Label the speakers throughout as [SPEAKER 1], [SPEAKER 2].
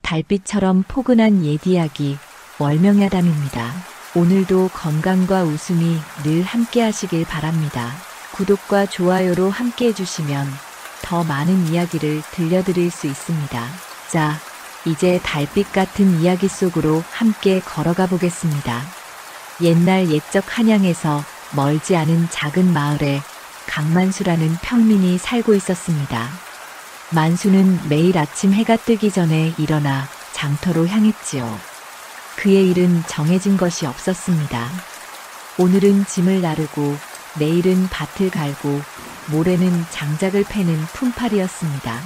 [SPEAKER 1] 달빛처럼 포근한 옛 이야기 월명야담입니다. 오늘도 건강과 웃음이 늘 함께 하시길 바랍니다. 구독과 좋아요로 함께 해주시면 더 많은 이야기를 들려드릴 수 있습니다. 자, 이제 달빛 같은 이야기 속으로 함께 걸어가 보겠습니다. 옛날 옛적 한양에서 멀지 않은 작은 마을에 강만수라는 평민이 살고 있었습니다. 만수는 매일 아침 해가 뜨기 전에 일어나 장터로 향했지요. 그의 일은 정해진 것이 없었습니다. 오늘은 짐을 나르고 내일은 밭을 갈고 모레는 장작을 패는 품팔이였습니다.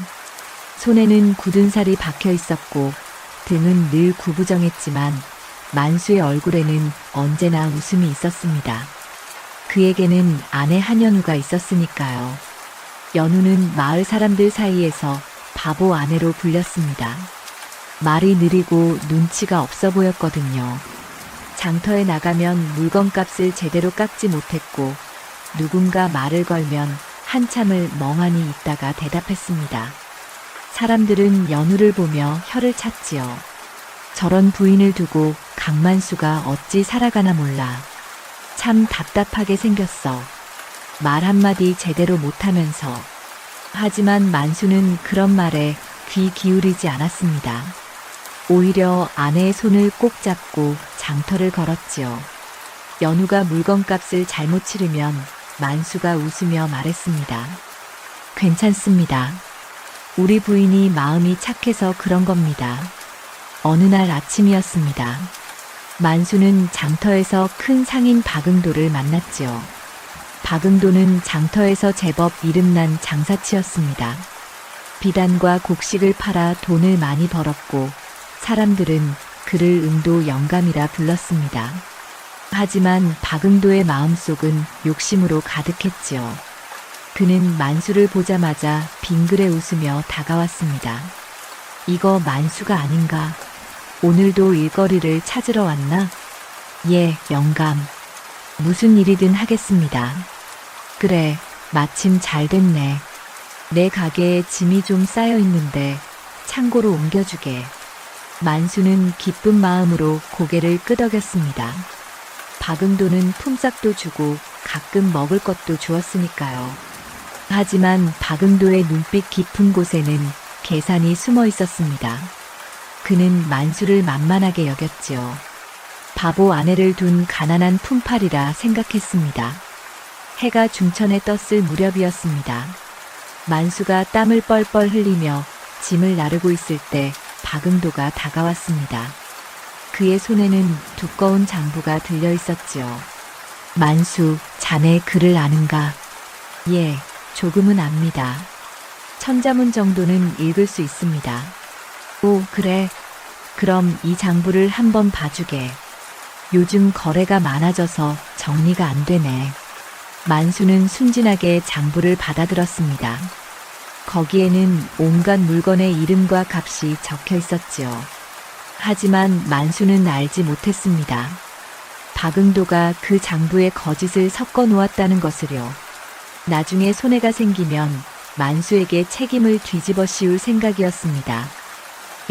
[SPEAKER 1] 손에는 굳은 살이 박혀 있었고 등은 늘 구부정했지만 만수의 얼굴에는 언제나 웃음이 있었습니다. 그에게는 아내 한연우가 있었으니까요. 연우는 마을 사람들 사이에서 바보 아내로 불렸습니다. 말이 느리고 눈치가 없어 보였거든요. 장터에 나가면 물건값을 제대로 깎지 못했고 누군가 말을 걸면 한참을 멍하니 있다가 대답했습니다. 사람들은 연우를 보며 혀를 찼지요. 저런 부인을 두고 강만수가 어찌 살아가나 몰라. 참 답답하게 생겼어. 말 한마디 제대로 못하면서. 하지만 만수는 그런 말에 귀 기울이지 않았습니다. 오히려 아내의 손을 꼭 잡고 장터를 걸었지요. 연우가 물건값을 잘못 치르면 만수가 웃으며 말했습니다. 괜찮습니다. 우리 부인이 마음이 착해서 그런 겁니다. 어느 날 아침이었습니다. 만수는 장터에서 큰 상인 박응도를 만났지요. 박응도는 장터에서 제법 이름난 장사치였습니다. 비단과 곡식을 팔아 돈을 많이 벌었고 사람들은 그를 응도 영감이라 불렀습니다. 하지만 박응도의 마음속은 욕심으로 가득했지요. 그는 만수를 보자마자 빙그레 웃으며 다가왔습니다. 이거 만수가 아닌가? 오늘도 일거리를 찾으러 왔나? 예, 영감. 무슨 일이든 하겠습니다. 그래, 마침 잘 됐네. 내 가게에 짐이 좀 쌓여 있는데 창고로 옮겨주게. 만수는 기쁜 마음으로 고개를 끄덕였습니다. 박응도는 품삯도 주고 가끔 먹을 것도 주었으니까요. 하지만 박응도의 눈빛 깊은 곳에는 계산이 숨어 있었습니다. 그는 만수를 만만하게 여겼지요. 바보 아내를 둔 가난한 품팔이라 생각했습니다. 해가 중천에 떴을 무렵이었습니다. 만수가 땀을 뻘뻘 흘리며 짐을 나르고 있을 때 박응도가 다가왔습니다. 그의 손에는 두꺼운 장부가 들려 있었지요. 만수, 자네 글을 아는가? 예, 조금은 압니다. 천자문 정도는 읽을 수 있습니다. 오, 그래. 그럼 이 장부를 한번 봐주게. 요즘 거래가 많아져서 정리가 안 되네. 만수는 순진하게 장부를 받아들었습니다. 거기에는 온갖 물건의 이름과 값이 적혀 있었지요. 하지만 만수는 알지 못했습니다. 박응도가 그 장부에 거짓을 섞어 놓았다는 것을요. 나중에 손해가 생기면 만수에게 책임을 뒤집어 씌울 생각이었습니다.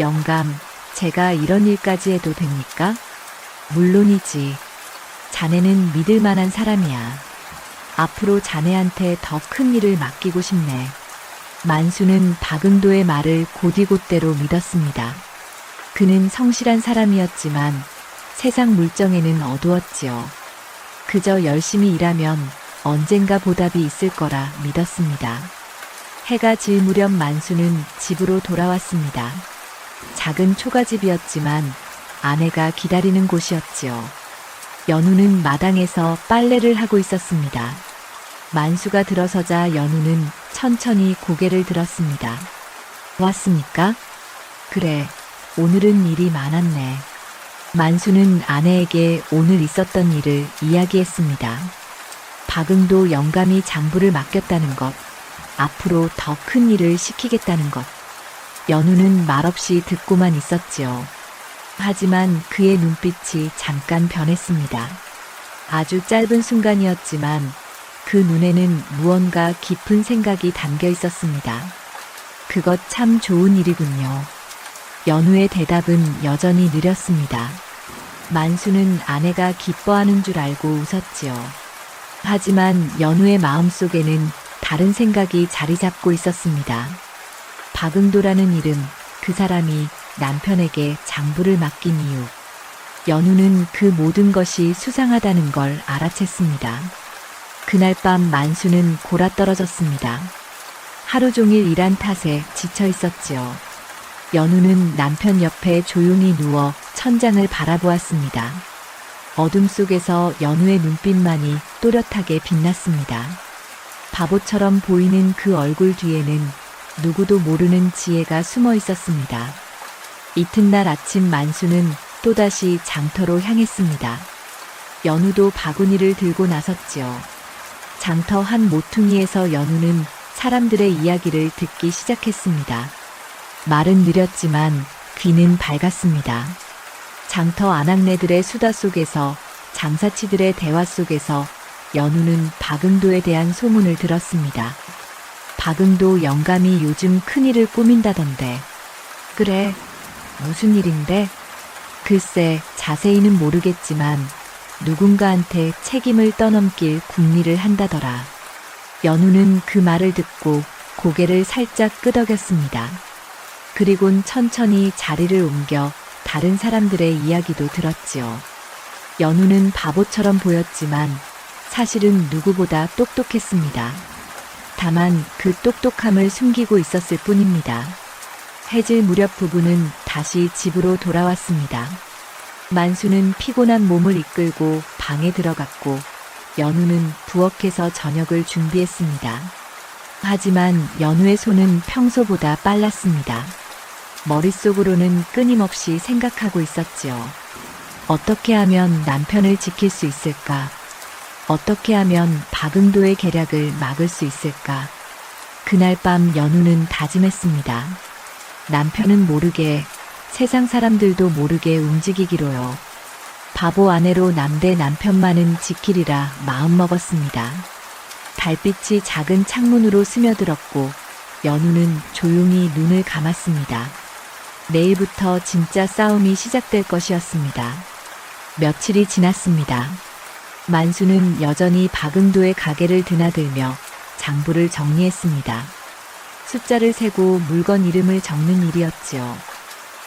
[SPEAKER 1] 영감, 제가 이런 일까지 해도 됩니까? 물론이지. 자네는 믿을 만한 사람이야. 앞으로 자네한테 더 큰 일을 맡기고 싶네. 만수는 박응도의 말을 곧이곧대로 믿었습니다. 그는 성실한 사람이었지만 세상 물정에는 어두웠지요. 그저 열심히 일하면 언젠가 보답이 있을 거라 믿었습니다. 해가 질 무렵 만수는 집으로 돌아왔습니다. 작은 초가집이었지만 아내가 기다리는 곳이었지요. 연우는 마당에서 빨래를 하고 있었습니다. 만수가 들어서자 연우는 천천히 고개를 들었습니다. 왔습니까? 그래, 오늘은 일이 많았네. 만수는 아내에게 오늘 있었던 일을 이야기했습니다. 박응도 영감이 장부를 맡겼다는 것, 앞으로 더 큰 일을 시키겠다는 것. 연우는 말없이 듣고만 있었지요. 하지만 그의 눈빛이 잠깐 변했습니다. 아주 짧은 순간이었지만 그 눈에는 무언가 깊은 생각이 담겨 있었습니다. 그것 참 좋은 일이군요. 연우의 대답은 여전히 느렸습니다. 만수는 아내가 기뻐하는 줄 알고 웃었지요. 하지만 연우의 마음속에는 다른 생각이 자리 잡고 있었습니다. 박응도라는 이름, 그 사람이 남편에게 장부를 맡긴 이유. 연우는 그 모든 것이 수상하다는 걸 알아챘습니다. 그날 밤 만수는 골아떨어졌습니다. 하루 종일 일한 탓에 지쳐 있었지요. 연우는 남편 옆에 조용히 누워 천장을 바라보았습니다. 어둠 속에서 연우의 눈빛만이 또렷하게 빛났습니다. 바보처럼 보이는 그 얼굴 뒤에는 누구도 모르는 지혜가 숨어 있었습니다. 이튿날 아침 만수는 또다시 장터로 향했습니다. 연우도 바구니를 들고 나섰지요. 장터 한 모퉁이에서 연우는 사람들의 이야기를 듣기 시작했습니다. 말은 느렸지만 귀는 밝았습니다. 장터 아낙네들의 수다 속에서, 장사치들의 대화 속에서 연우는 박응도에 대한 소문을 들었습니다. 박응도 영감이 요즘 큰일을 꾸민다던데. 그래, 무슨 일인데? 글쎄, 자세히는 모르겠지만 누군가한테 책임을 떠넘길 궁리를 한다더라. 연우는 그 말을 듣고 고개를 살짝 끄덕였습니다. 그리곤 천천히 자리를 옮겨 다른 사람들의 이야기도 들었지요. 연우는 바보처럼 보였지만 사실은 누구보다 똑똑했습니다. 다만 그 똑똑함을 숨기고 있었을 뿐입니다. 해질 무렵 부부는 다시 집으로 돌아왔습니다. 만수는 피곤한 몸을 이끌고 방에 들어갔고 연우는 부엌에서 저녁을 준비했습니다. 하지만 연우의 손은 평소보다 빨랐습니다. 머릿속으로는 끊임없이 생각하고 있었지요. 어떻게 하면 남편을 지킬 수 있을까? 어떻게 하면 박응도의 계략을 막을 수 있을까? 그날 밤 연우는 다짐했습니다. 남편은 모르게, 세상 사람들도 모르게 움직이기로요. 바보 아내로 남대 남편만은 지키리라 마음먹었습니다. 달빛이 작은 창문으로 스며들었고 연우는 조용히 눈을 감았습니다. 내일부터 진짜 싸움이 시작될 것이었습니다. 며칠이 지났습니다. 만수는 여전히 박응도의 가게를 드나들며 장부를 정리했습니다. 숫자를 세고 물건 이름을 적는 일이었지요.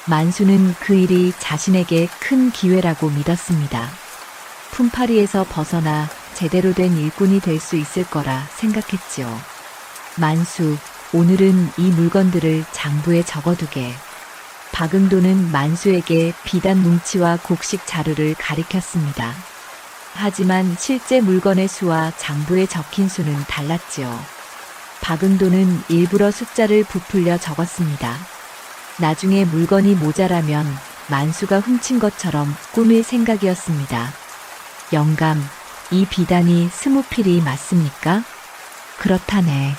[SPEAKER 1] 만수는 그 일이 자신에게 큰 기회라고 믿었습니다. 품팔이에서 벗어나 제대로 된 일꾼이 될 수 있을 거라 생각했지요. 만수, 오늘은 이 물건들을 장부에 적어두게. 박응도는 만수에게 비단 뭉치와 곡식 자루를 가리켰습니다. 하지만 실제 물건의 수와 장부에 적힌 수는 달랐지요. 박응도는 일부러 숫자를 부풀려 적었습니다. 나중에 물건이 모자라면 만수가 훔친 것처럼 꾸밀 생각이었습니다. 영감, 이 비단이 20필이 맞습니까? 그렇다네.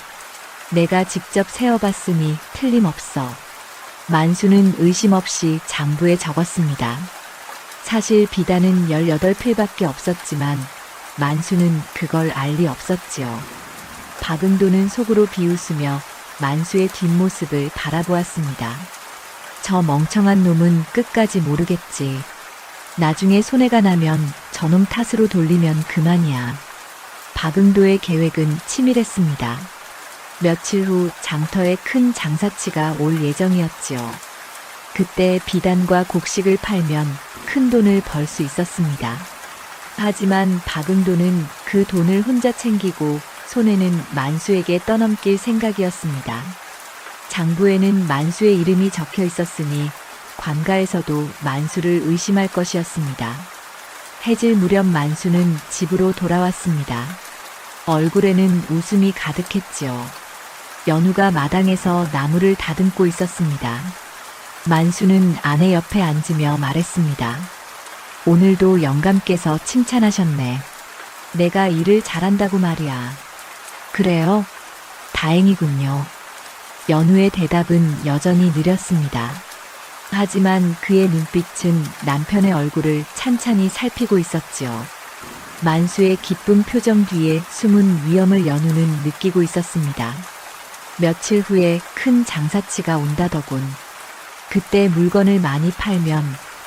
[SPEAKER 1] 내가 직접 세어봤으니 틀림없어. 만수는 의심 없이 장부에 적었습니다. 사실 비단은 18필밖에 없었지만 만수는 그걸 알 리 없었지요. 박응도는 속으로 비웃으며 만수의 뒷모습을 바라보았습니다. 저 멍청한 놈은 끝까지 모르겠지. 나중에 손해가 나면 저놈 탓으로 돌리면 그만이야. 박응도의 계획은 치밀했습니다. 며칠 후 장터에 큰 장사치가 올 예정이었지요. 그때 비단과 곡식을 팔면 큰 돈을 벌 수 있었습니다. 하지만 박응도는 그 돈을 혼자 챙기고 손해는 만수에게 떠넘길 생각이었습니다. 장부에는 만수의 이름이 적혀 있었으니 관가에서도 만수를 의심할 것이었습니다. 해질 무렵 만수는 집으로 돌아왔습니다. 얼굴에는 웃음이 가득했지요. 연우가 마당에서 나무를 다듬고 있었습니다. 만수는 아내 옆에 앉으며 말했습니다. 오늘도 영감께서 칭찬하셨네. 내가 일을 잘한다고 말이야. 그래요? 다행이군요. 연우의 대답은 여전히 느렸습니다. 하지만 그의 눈빛은 남편의 얼굴을 찬찬히 살피고 있었지요. 만수의 기쁜 표정 뒤에 숨은 위험을 연우는 느끼고 있었습니다. 며칠 후에 큰 장사치가 온다더군. 그때 물건을 많이 팔면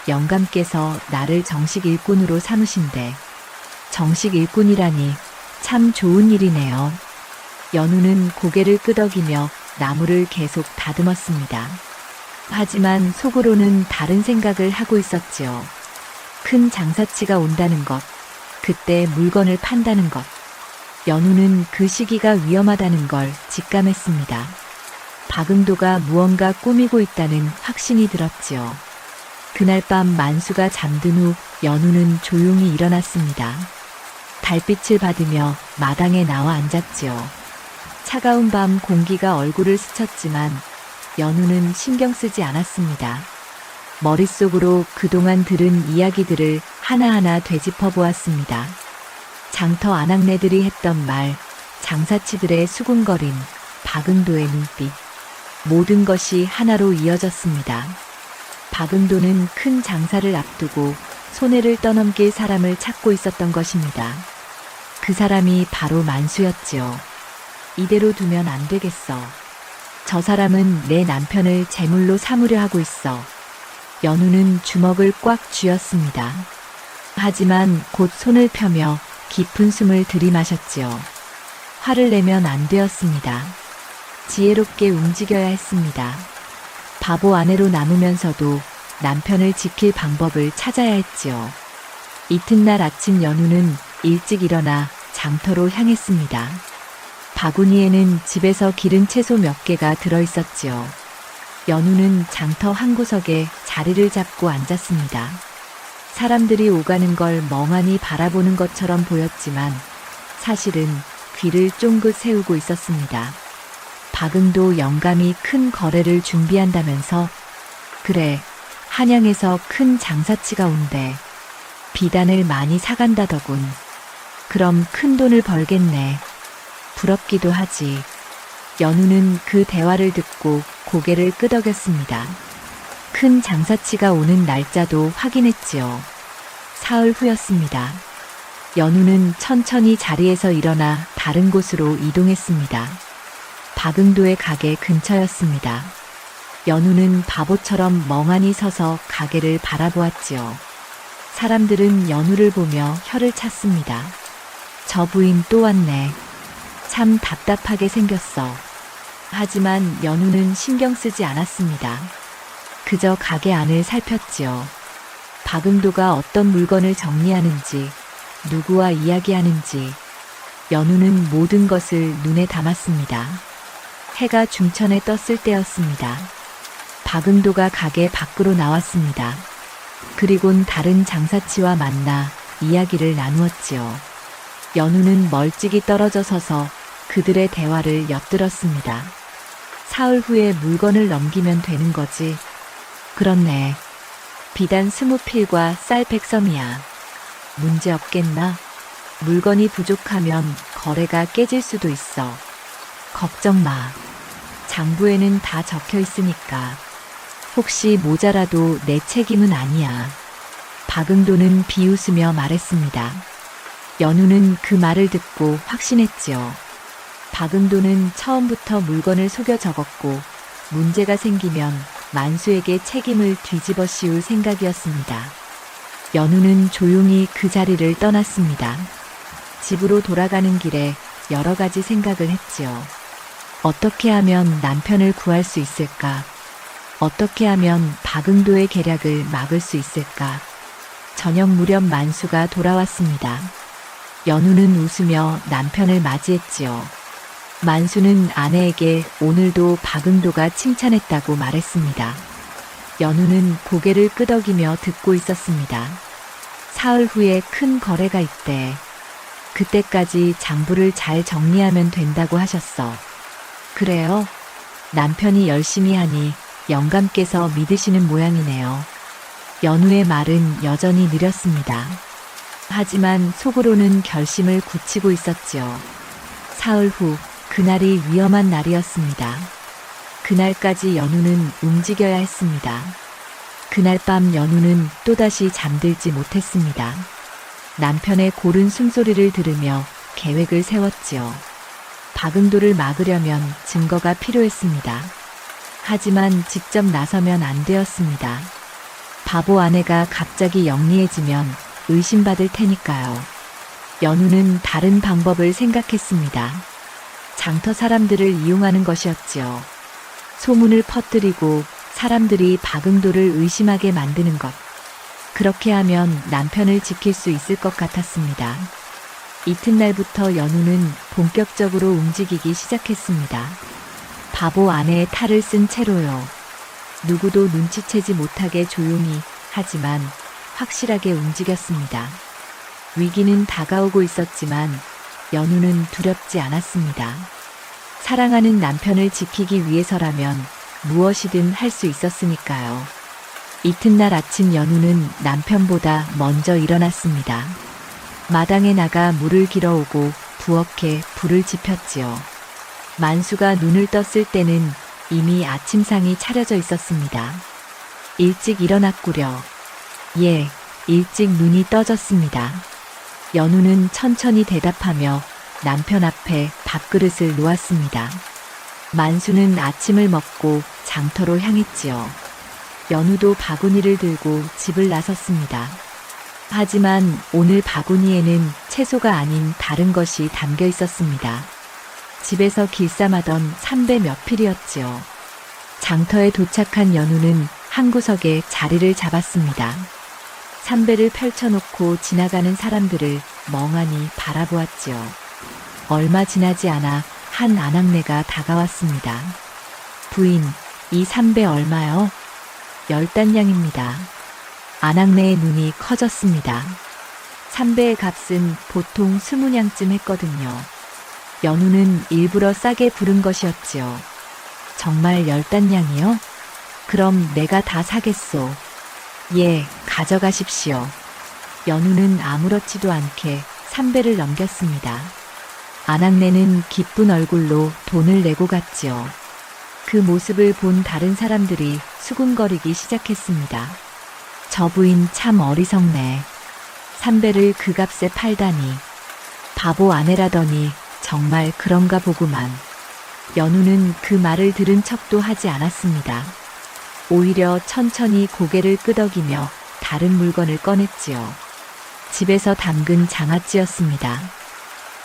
[SPEAKER 1] 영감께서 나를 정식 일꾼으로 삼으신대. 정식 일꾼이라니 참 좋은 일이네요. 연우는 고개를 끄덕이며 나무를 계속 다듬었습니다. 하지만 속으로는 다른 생각을 하고 있었지요. 큰 장사치가 온다는 것, 그때 물건을 판다는 것. 연우는 그 시기가 위험하다는 걸 직감했습니다. 박응도가 무언가 꾸미고 있다는 확신이 들었지요. 그날 밤 만수가 잠든 후 연우는 조용히 일어났습니다. 달빛을 받으며 마당에 나와 앉았지요. 차가운 밤 공기가 얼굴을 스쳤지만 연우는 신경 쓰지 않았습니다. 머릿속으로 그동안 들은 이야기들을 하나하나 되짚어 보았습니다. 장터 아낙네들이 했던 말, 장사치들의 수군거림, 박응도의 눈빛. 모든 것이 하나로 이어졌습니다. 박응도는 큰 장사를 앞두고 손해를 떠넘길 사람을 찾고 있었던 것입니다. 그 사람이 바로 만수였지요. 이대로 두면 안 되겠어. 저 사람은 내 남편을 제물로 삼으려 하고 있어. 연우는 주먹을 꽉 쥐었습니다. 하지만 곧 손을 펴며 깊은 숨을 들이마셨지요. 화를 내면 안 되었습니다. 지혜롭게 움직여야 했습니다. 바보 아내로 남으면서도 남편을 지킬 방법을 찾아야 했지요. 이튿날 아침 연우는 일찍 일어나 장터로 향했습니다. 바구니에는 집에서 기른 채소 몇 개가 들어있었지요. 연우는 장터 한 구석에 자리를 잡고 앉았습니다. 사람들이 오가는 걸 멍하니 바라보는 것처럼 보였지만 사실은 귀를 쫑긋 세우고 있었습니다. 박응도 영감이 큰 거래를 준비한다면서? 그래, 한양에서 큰 장사치가 온대. 비단을 많이 사간다더군. 그럼 큰 돈을 벌겠네. 부럽기도 하지. 연우는 그 대화를 듣고 고개를 끄덕였습니다. 큰 장사치가 오는 날짜도 확인했지요. 사흘 후였습니다. 연우는 천천히 자리에서 일어나 다른 곳으로 이동했습니다. 박응도의 가게 근처였습니다. 연우는 바보처럼 멍하니 서서 가게를 바라보았지요. 사람들은 연우를 보며 혀를 찼습니다. 저 부인 또 왔네. 참 답답하게 생겼어. 하지만 연우는 신경 쓰지 않았습니다. 그저 가게 안을 살폈지요. 박응도가 어떤 물건을 정리하는지, 누구와 이야기하는지, 연우는 모든 것을 눈에 담았습니다. 해가 중천에 떴을 때였습니다. 박응도가 가게 밖으로 나왔습니다. 그리곤 다른 장사치와 만나 이야기를 나누었지요. 연우는 멀찍이 떨어져 서서 그들의 대화를 엿들었습니다. 사흘 후에 물건을 넘기면 되는 거지. 그렇네. 비단 20필과 쌀 100섬이야. 문제 없겠나? 물건이 부족하면 거래가 깨질 수도 있어. 걱정 마. 장부에는 다 적혀 있으니까. 혹시 모자라도 내 책임은 아니야. 박응도는 비웃으며 말했습니다. 연우는 그 말을 듣고 확신했지요. 박응도는 처음부터 물건을 속여 적었고 문제가 생기면 만수에게 책임을 뒤집어 씌울 생각이었습니다. 연우는 조용히 그 자리를 떠났습니다. 집으로 돌아가는 길에 여러 가지 생각을 했지요. 어떻게 하면 남편을 구할 수 있을까? 어떻게 하면 박응도의 계략을 막을 수 있을까? 저녁 무렵 만수가 돌아왔습니다. 연우는 웃으며 남편을 맞이했지요. 만수는 아내에게 오늘도 박응도가 칭찬했다고 말했습니다. 연우는 고개를 끄덕이며 듣고 있었습니다. 사흘 후에 큰 거래가 있대. 그때까지 장부를 잘 정리하면 된다고 하셨어. 그래요? 남편이 열심히 하니 영감께서 믿으시는 모양이네요. 연우의 말은 여전히 느렸습니다. 하지만 속으로는 결심을 굳히고 있었지요. 사흘 후 그날이 위험한 날이었습니다. 그날까지 연우는 움직여야 했습니다. 그날 밤 연우는 또다시 잠들지 못했습니다. 남편의 고른 숨소리를 들으며 계획을 세웠지요. 박응도를 막으려면 증거가 필요했습니다. 하지만 직접 나서면 안 되었습니다. 바보 아내가 갑자기 영리해지면 의심받을 테니까요. 연우는 다른 방법을 생각했습니다. 장터 사람들을 이용하는 것이었지요. 소문을 퍼뜨리고 사람들이 박응도를 의심하게 만드는 것. 그렇게 하면 남편을 지킬 수 있을 것 같았습니다. 이튿날부터 연우는 본격적으로 움직이기 시작했습니다. 바보 아내의 탈을 쓴 채로요. 누구도 눈치채지 못하게 조용히 하지만 확실하게 움직였습니다. 위기는 다가오고 있었지만 연우는 두렵지 않았습니다. 사랑하는 남편을 지키기 위해서라면 무엇이든 할 수 있었으니까요. 이튿날 아침 연우는 남편보다 먼저 일어났습니다. 마당에 나가 물을 길어오고 부엌에 불을 지폈지요. 만수가 눈을 떴을 때는 이미 아침상이 차려져 있었습니다. 일찍 일어났구려. 예, 일찍 눈이 떠졌습니다. 연우는 천천히 대답하며 남편 앞에 밥그릇을 놓았습니다. 만수는 아침을 먹고 장터로 향했지요. 연우도 바구니를 들고 집을 나섰습니다. 하지만 오늘 바구니에는 채소가 아닌 다른 것이 담겨 있었습니다. 집에서 길쌈하던 삼배 몇 필이었지요. 장터에 도착한 연우는 한 구석에 자리를 잡았습니다. 삼배를 펼쳐놓고 지나가는 사람들을 멍하니 바라보았지요. 얼마 지나지 않아 한 아낙네가 다가왔습니다. 부인, 이 삼배 얼마요? 10단량입니다. 아낙네의 눈이 커졌습니다. 삼배의 값은 보통 20냥쯤 했거든요. 연우는 일부러 싸게 부른 것이었지요. 정말 10단량이요? 그럼 내가 다 사겠소. 예, 가져가십시오. 연우는 아무렇지도 않게 삼배를 넘겼습니다. 아낙네는 기쁜 얼굴로 돈을 내고 갔지요. 그 모습을 본 다른 사람들이 수군거리기 시작했습니다. 저 부인 참 어리석네. 삼배를 그 값에 팔다니. 바보 아내라더니 정말 그런가 보구만. 연우는 그 말을 들은 척도 하지 않았습니다. 오히려 천천히 고개를 끄덕이며 다른 물건을 꺼냈지요. 집에서 담근 장아찌였습니다.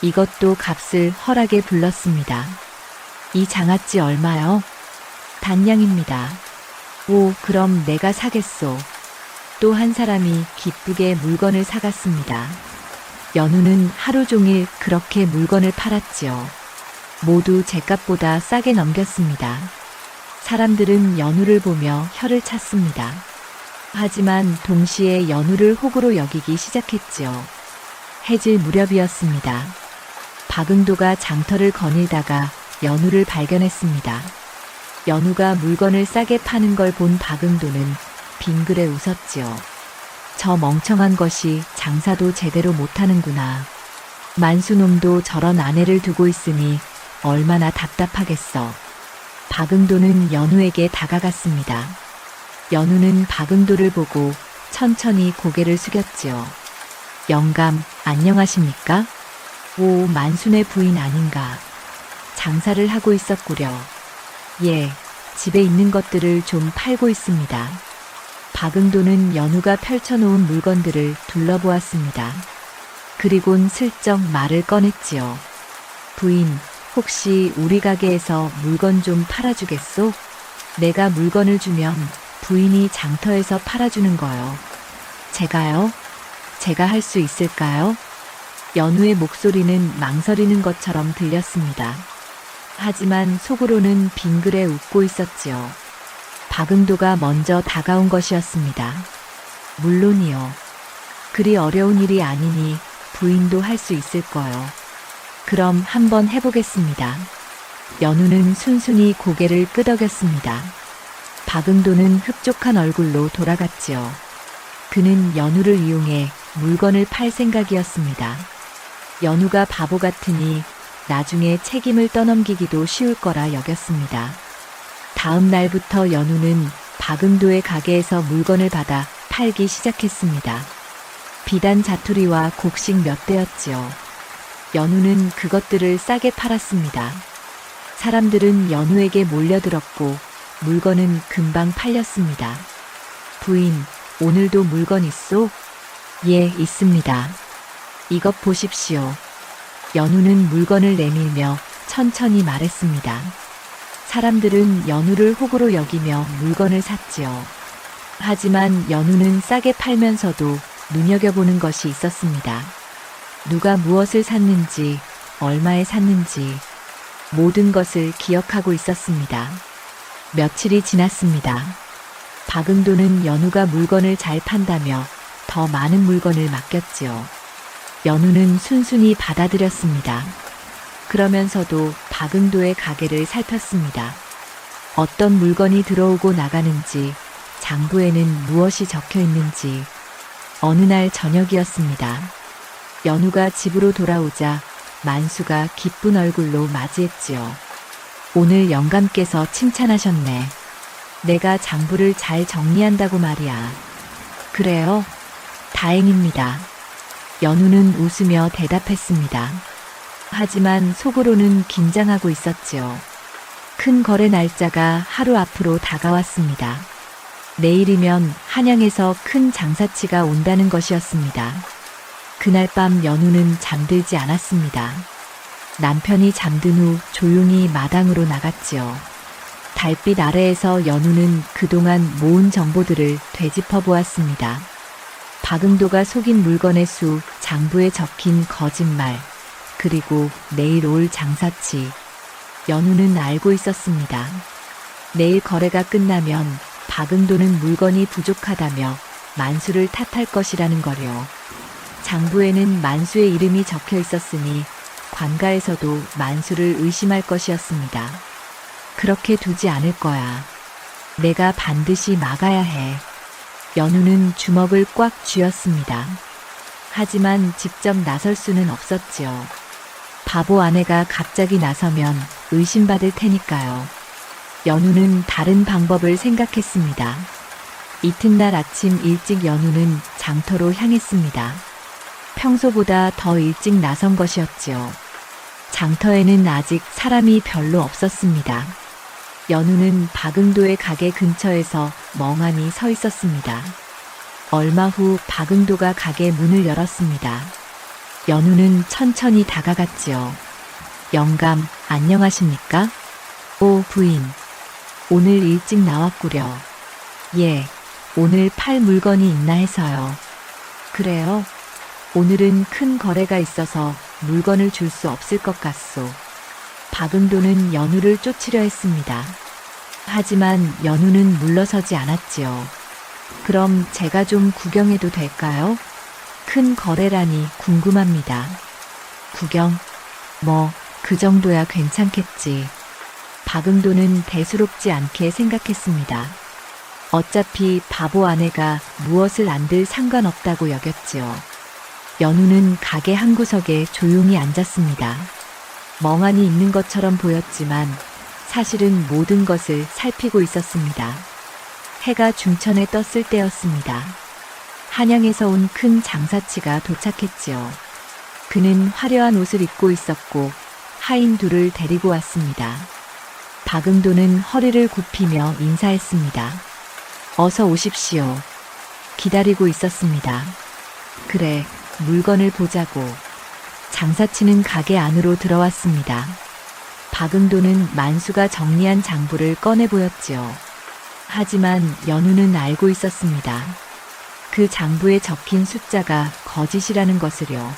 [SPEAKER 1] 이것도 값을 허락에 불렀습니다. 이 장아찌 얼마요? 단량입니다. 오, 그럼 내가 사겠소. 또 한 사람이 기쁘게 물건을 사갔습니다. 연우는 하루 종일 그렇게 물건을 팔았지요. 모두 제값보다 싸게 넘겼습니다. 사람들은 연우를 보며 혀를 찼습니다. 하지만 동시에 연우를 호구로 여기기 시작했지요. 해질 무렵이었습니다. 박응도가 장터를 거닐다가 연우를 발견했습니다. 연우가 물건을 싸게 파는 걸 본 박응도는 빙그레 웃었지요. 저 멍청한 것이 장사도 제대로 못하는구나. 만수놈도 저런 아내를 두고 있으니 얼마나 답답하겠어. 박응도는 연우에게 다가갔습니다. 연우는 박응도를 보고 천천히 고개를 숙였지요. 영감, 안녕하십니까? 오, 만순의 부인 아닌가. 장사를 하고 있었구려. 예, 집에 있는 것들을 좀 팔고 있습니다. 박응도는 연우가 펼쳐놓은 물건들을 둘러보았습니다. 그리곤 슬쩍 말을 꺼냈지요. 부인, 혹시 우리 가게에서 물건 좀 팔아주겠소? 내가 물건을 주면 부인이 장터에서 팔아주는 거요. 제가요? 제가 할 수 있을까요? 연우의 목소리는 망설이는 것처럼 들렸습니다. 하지만 속으로는 빙그레 웃고 있었지요. 박응도가 먼저 다가온 것이었습니다. 물론이요. 그리 어려운 일이 아니니 부인도 할 수 있을 거요. 그럼 한번 해보겠습니다. 연우는 순순히 고개를 끄덕였습니다. 박응도는 흡족한 얼굴로 돌아갔지요. 그는 연우를 이용해 물건을 팔 생각이었습니다. 연우가 바보 같으니 나중에 책임을 떠넘기기도 쉬울 거라 여겼습니다. 다음 날부터 연우는 박응도의 가게에서 물건을 받아 팔기 시작했습니다. 비단 자투리와 곡식 몇 대였지요. 연우는 그것들을 싸게 팔았습니다. 사람들은 연우에게 몰려들었고 물건은 금방 팔렸습니다. 부인, 오늘도 물건 있소? 예, 있습니다. 이것 보십시오. 연우는 물건을 내밀며 천천히 말했습니다. 사람들은 연우를 호구로 여기며 물건을 샀지요. 하지만 연우는 싸게 팔면서도 눈여겨보는 것이 있었습니다. 누가 무엇을 샀는지, 얼마에 샀는지, 모든 것을 기억하고 있었습니다. 며칠이 지났습니다. 박응도는 연우가 물건을 잘 판다며 더 많은 물건을 맡겼지요. 연우는 순순히 받아들였습니다. 그러면서도 박응도의 가게를 살폈습니다. 어떤 물건이 들어오고 나가는지, 장부에는 무엇이 적혀 있는지. 어느 날 저녁이었습니다. 연우가 집으로 돌아오자 만수가 기쁜 얼굴로 맞이했지요. 오늘 영감께서 칭찬하셨네. 내가 장부를 잘 정리한다고 말이야. 그래요? 다행입니다. 연우는 웃으며 대답했습니다. 하지만 속으로는 긴장하고 있었지요. 큰 거래 날짜가 하루 앞으로 다가왔습니다. 내일이면 한양에서 큰 장사치가 온다는 것이었습니다. 그날 밤 연우는 잠들지 않았습니다. 남편이 잠든 후 조용히 마당으로 나갔지요. 달빛 아래에서 연우는 그동안 모은 정보들을 되짚어 보았습니다. 박응도가 속인 물건의 수, 장부에 적힌 거짓말, 그리고 내일 올 장사치. 연우는 알고 있었습니다. 내일 거래가 끝나면 박응도는 물건이 부족하다며 만수를 탓할 것이라는 거요. 장부에는 만수의 이름이 적혀 있었으니 관가에서도 만수를 의심할 것이었습니다. 그렇게 두지 않을 거야. 내가 반드시 막아야 해. 연우는 주먹을 꽉 쥐었습니다. 하지만 직접 나설 수는 없었지요. 바보 아내가 갑자기 나서면 의심받을 테니까요. 연우는 다른 방법을 생각했습니다. 이튿날 아침 일찍 연우는 장터로 향했습니다. 평소보다 더 일찍 나선 것이었지요. 장터에는 아직 사람이 별로 없었습니다. 연우는 박응도의 가게 근처에서 멍하니 서 있었습니다. 얼마 후 박응도가 가게 문을 열었습니다. 연우는 천천히 다가갔지요. 영감, 안녕하십니까? 오, 부인. 오늘 일찍 나왔구려. 예, 오늘 팔 물건이 있나 해서요. 그래요? 오늘은 큰 거래가 있어서 물건을 줄 수 없을 것 같소. 박응도는 연우를 쫓으려 했습니다. 하지만 연우는 물러서지 않았지요. 그럼 제가 좀 구경해도 될까요? 큰 거래라니 궁금합니다. 구경? 뭐, 그 정도야 괜찮겠지. 박응도는 대수롭지 않게 생각했습니다. 어차피 바보 아내가 무엇을 안들 상관없다고 여겼지요. 연우는 가게 한 구석에 조용히 앉았습니다. 멍하니 있는 것처럼 보였지만 사실은 모든 것을 살피고 있었습니다. 해가 중천에 떴을 때였습니다. 한양에서 온 큰 장사치가 도착했지요. 그는 화려한 옷을 입고 있었고 하인 둘을 데리고 왔습니다. 박응도는 허리를 굽히며 인사했습니다. 어서 오십시오. 기다리고 있었습니다. 그래, 물건을 보자고. 장사치는 가게 안으로 들어왔습니다. 박응도는 만수가 정리한 장부를 꺼내 보였지요. 하지만 연우는 알고 있었습니다. 그 장부에 적힌 숫자가 거짓이라는 것을요.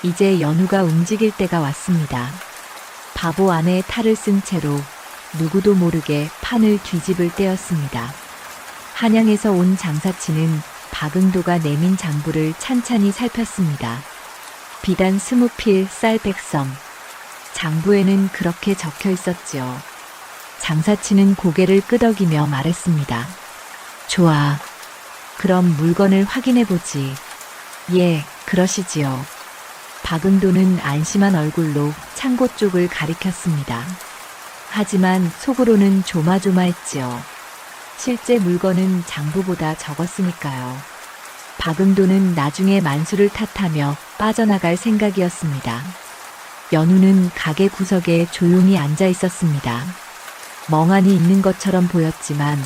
[SPEAKER 1] 이제 연우가 움직일 때가 왔습니다. 바보 아내의 탈을 쓴 채로 누구도 모르게 판을 뒤집을 때였습니다. 한양에서 온 장사치는 박응도가 내민 장부를 찬찬히 살폈습니다. 비단 20필 쌀 100섬. 장부에는 그렇게 적혀 있었지요. 장사치는 고개를 끄덕이며 말했습니다. 좋아. 그럼 물건을 확인해 보지. 예, 그러시지요. 박응도는 안심한 얼굴로 창고 쪽을 가리켰습니다. 하지만 속으로는 조마조마했지요. 실제 물건은 장부보다 적었으니까요. 박응도는 나중에 만수를 탓하며 빠져나갈 생각이었습니다. 연우는 가게 구석에 조용히 앉아 있었습니다. 멍하니 있는 것처럼 보였지만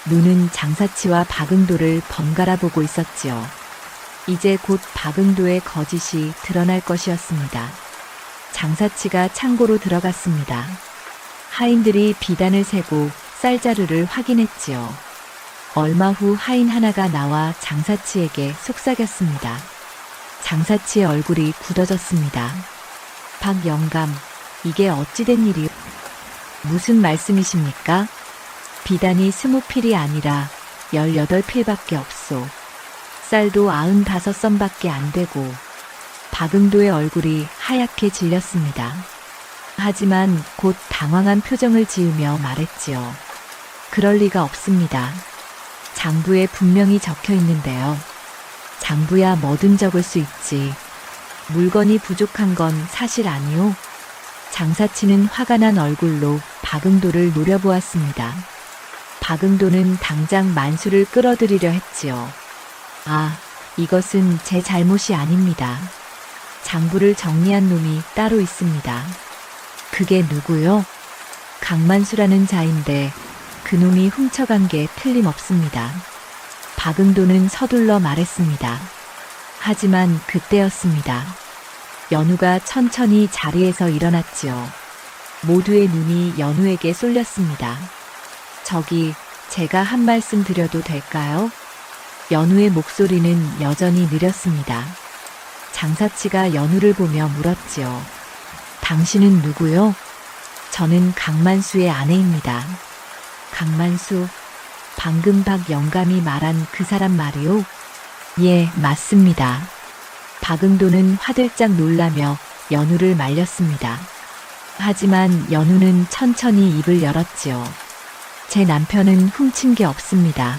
[SPEAKER 1] 눈은 장사치와 박응도를 번갈아 보고 있었지요. 이제 곧 박응도의 거짓이 드러날 것이었습니다. 장사치가 창고로 들어갔습니다. 하인들이 비단을 세고 쌀자루를 확인했지요. 얼마 후 하인 하나가 나와 장사치에게 속삭였습니다. 장사치의 얼굴이 굳어졌습니다. 박 영감, 이게 어찌된 일이오? 무슨 말씀이십니까? 비단이 20필이 아니라 18필밖에 없소. 쌀도 95썸밖에 안 되고. 박응도의 얼굴이 하얗게 질렸습니다. 하지만 곧 당황한 표정을 지으며 말했지요. 그럴 리가 없습니다. 장부에 분명히 적혀 있는데요. 장부야 뭐든 적을 수 있지. 물건이 부족한 건 사실 아니오? 장사치는 화가 난 얼굴로 박응도를 노려보았습니다. 박응도는 당장 만수를 끌어들이려 했지요. 아, 이것은 제 잘못이 아닙니다. 장부를 정리한 놈이 따로 있습니다. 그게 누구요? 강만수라는 자인데 그놈이 훔쳐간 게 틀림없습니다. 박응도는 서둘러 말했습니다. 하지만 그때였습니다. 연우가 천천히 자리에서 일어났지요. 모두의 눈이 연우에게 쏠렸습니다. 저기, 제가 한 말씀 드려도 될까요? 연우의 목소리는 여전히 느렸습니다. 장사치가 연우를 보며 물었지요. 당신은 누구요? 저는 강만수의 아내입니다. 강만수, 방금 박 영감이 말한 그 사람 말이오? 예, 맞습니다. 박응도는 화들짝 놀라며 연우를 말렸습니다. 하지만 연우는 천천히 입을 열었지요. 제 남편은 훔친 게 없습니다.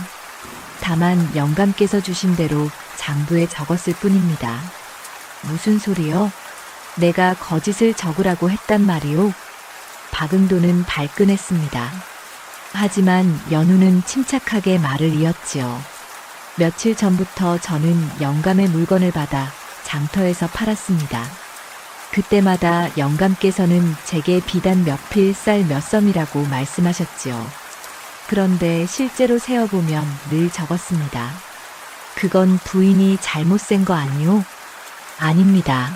[SPEAKER 1] 다만 영감께서 주신 대로 장부에 적었을 뿐입니다. 무슨 소리요? 내가 거짓을 적으라고 했단 말이오? 박응도는 발끈했습니다. 하지만 연우는 침착하게 말을 이었지요. 며칠 전부터 저는 영감의 물건을 받아 장터에서 팔았습니다. 그때마다 영감께서는 제게 비단 몇 필 쌀 몇 썸이라고 말씀하셨지요. 그런데 실제로 세어보면 늘 적었습니다. 그건 부인이 잘못 센 거 아니오? 아닙니다.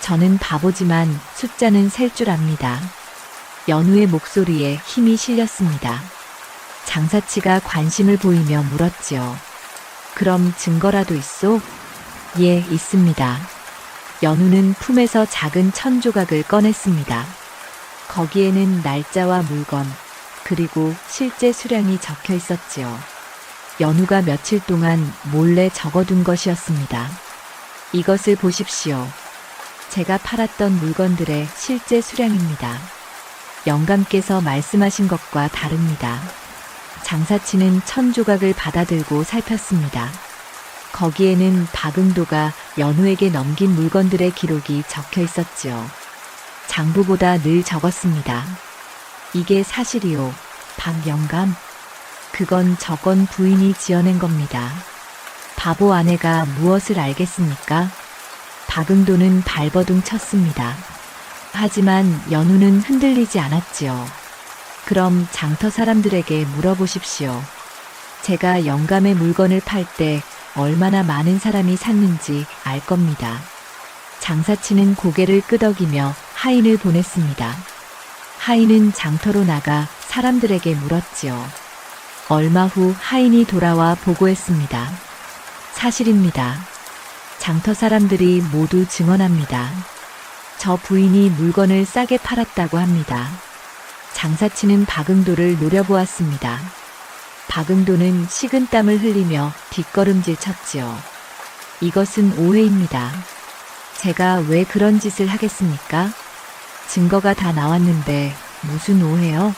[SPEAKER 1] 저는 바보지만 숫자는 셀 줄 압니다. 연우의 목소리에 힘이 실렸습니다. 장사치가 관심을 보이며 물었지요. 그럼 증거라도 있소? 예, 있습니다. 연우는 품에서 작은 천조각을 꺼냈습니다. 거기에는 날짜와 물건, 그리고 실제 수량이 적혀 있었지요. 연우가 며칠 동안 몰래 적어둔 것이었습니다. 이것을 보십시오. 제가 팔았던 물건들의 실제 수량입니다. 영감께서 말씀하신 것과 다릅니다. 장사치는 천조각을 받아들고 살폈습니다. 거기에는 박응도가 연우에게 넘긴 물건들의 기록이 적혀 있었지요. 장부보다 늘 적었습니다. 이게 사실이오, 박 영감? 그건 저건 부인이 지어낸 겁니다. 바보 아내가 무엇을 알겠습니까? 박응도는 발버둥 쳤습니다. 하지만 연우는 흔들리지 않았지요. 그럼 장터 사람들에게 물어보십시오. 제가 영감의 물건을 팔 때 얼마나 많은 사람이 샀는지 알 겁니다. 장사치는 고개를 끄덕이며 하인을 보냈습니다. 하인은 장터로 나가 사람들에게 물었지요. 얼마 후 하인이 돌아와 보고했습니다. 사실입니다. 장터 사람들이 모두 증언합니다. 저 부인이 물건을 싸게 팔았다고 합니다. 장사치는 박응도를 노려보았습니다. 박응도는 식은땀을 흘리며 뒷걸음질 쳤지요. 이것은 오해입니다. 제가 왜 그런 짓을 하겠습니까? 증거가 다 나왔는데 무슨 오해요?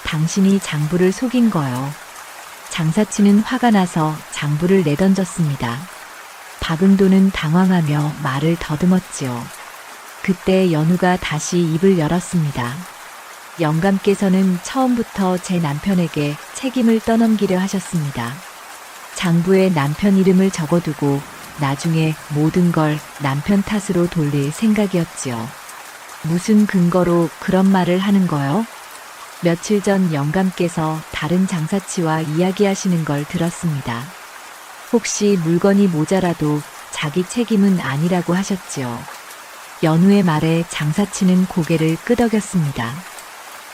[SPEAKER 1] 당신이 장부를 속인 거요. 장사치는 화가 나서 장부를 내던졌습니다. 박응도는 당황하며 말을 더듬었지요. 그때 연우가 다시 입을 열었습니다. 영감께서는 처음부터 제 남편에게 책임을 떠넘기려 하셨습니다. 장부에 남편 이름을 적어두고 나중에 모든 걸 남편 탓으로 돌릴 생각이었지요. 무슨 근거로 그런 말을 하는 거요? 며칠 전 영감께서 다른 장사치와 이야기하시는 걸 들었습니다. 혹시 물건이 모자라도 자기 책임은 아니라고 하셨지요. 연우의 말에 장사치는 고개를 끄덕였습니다.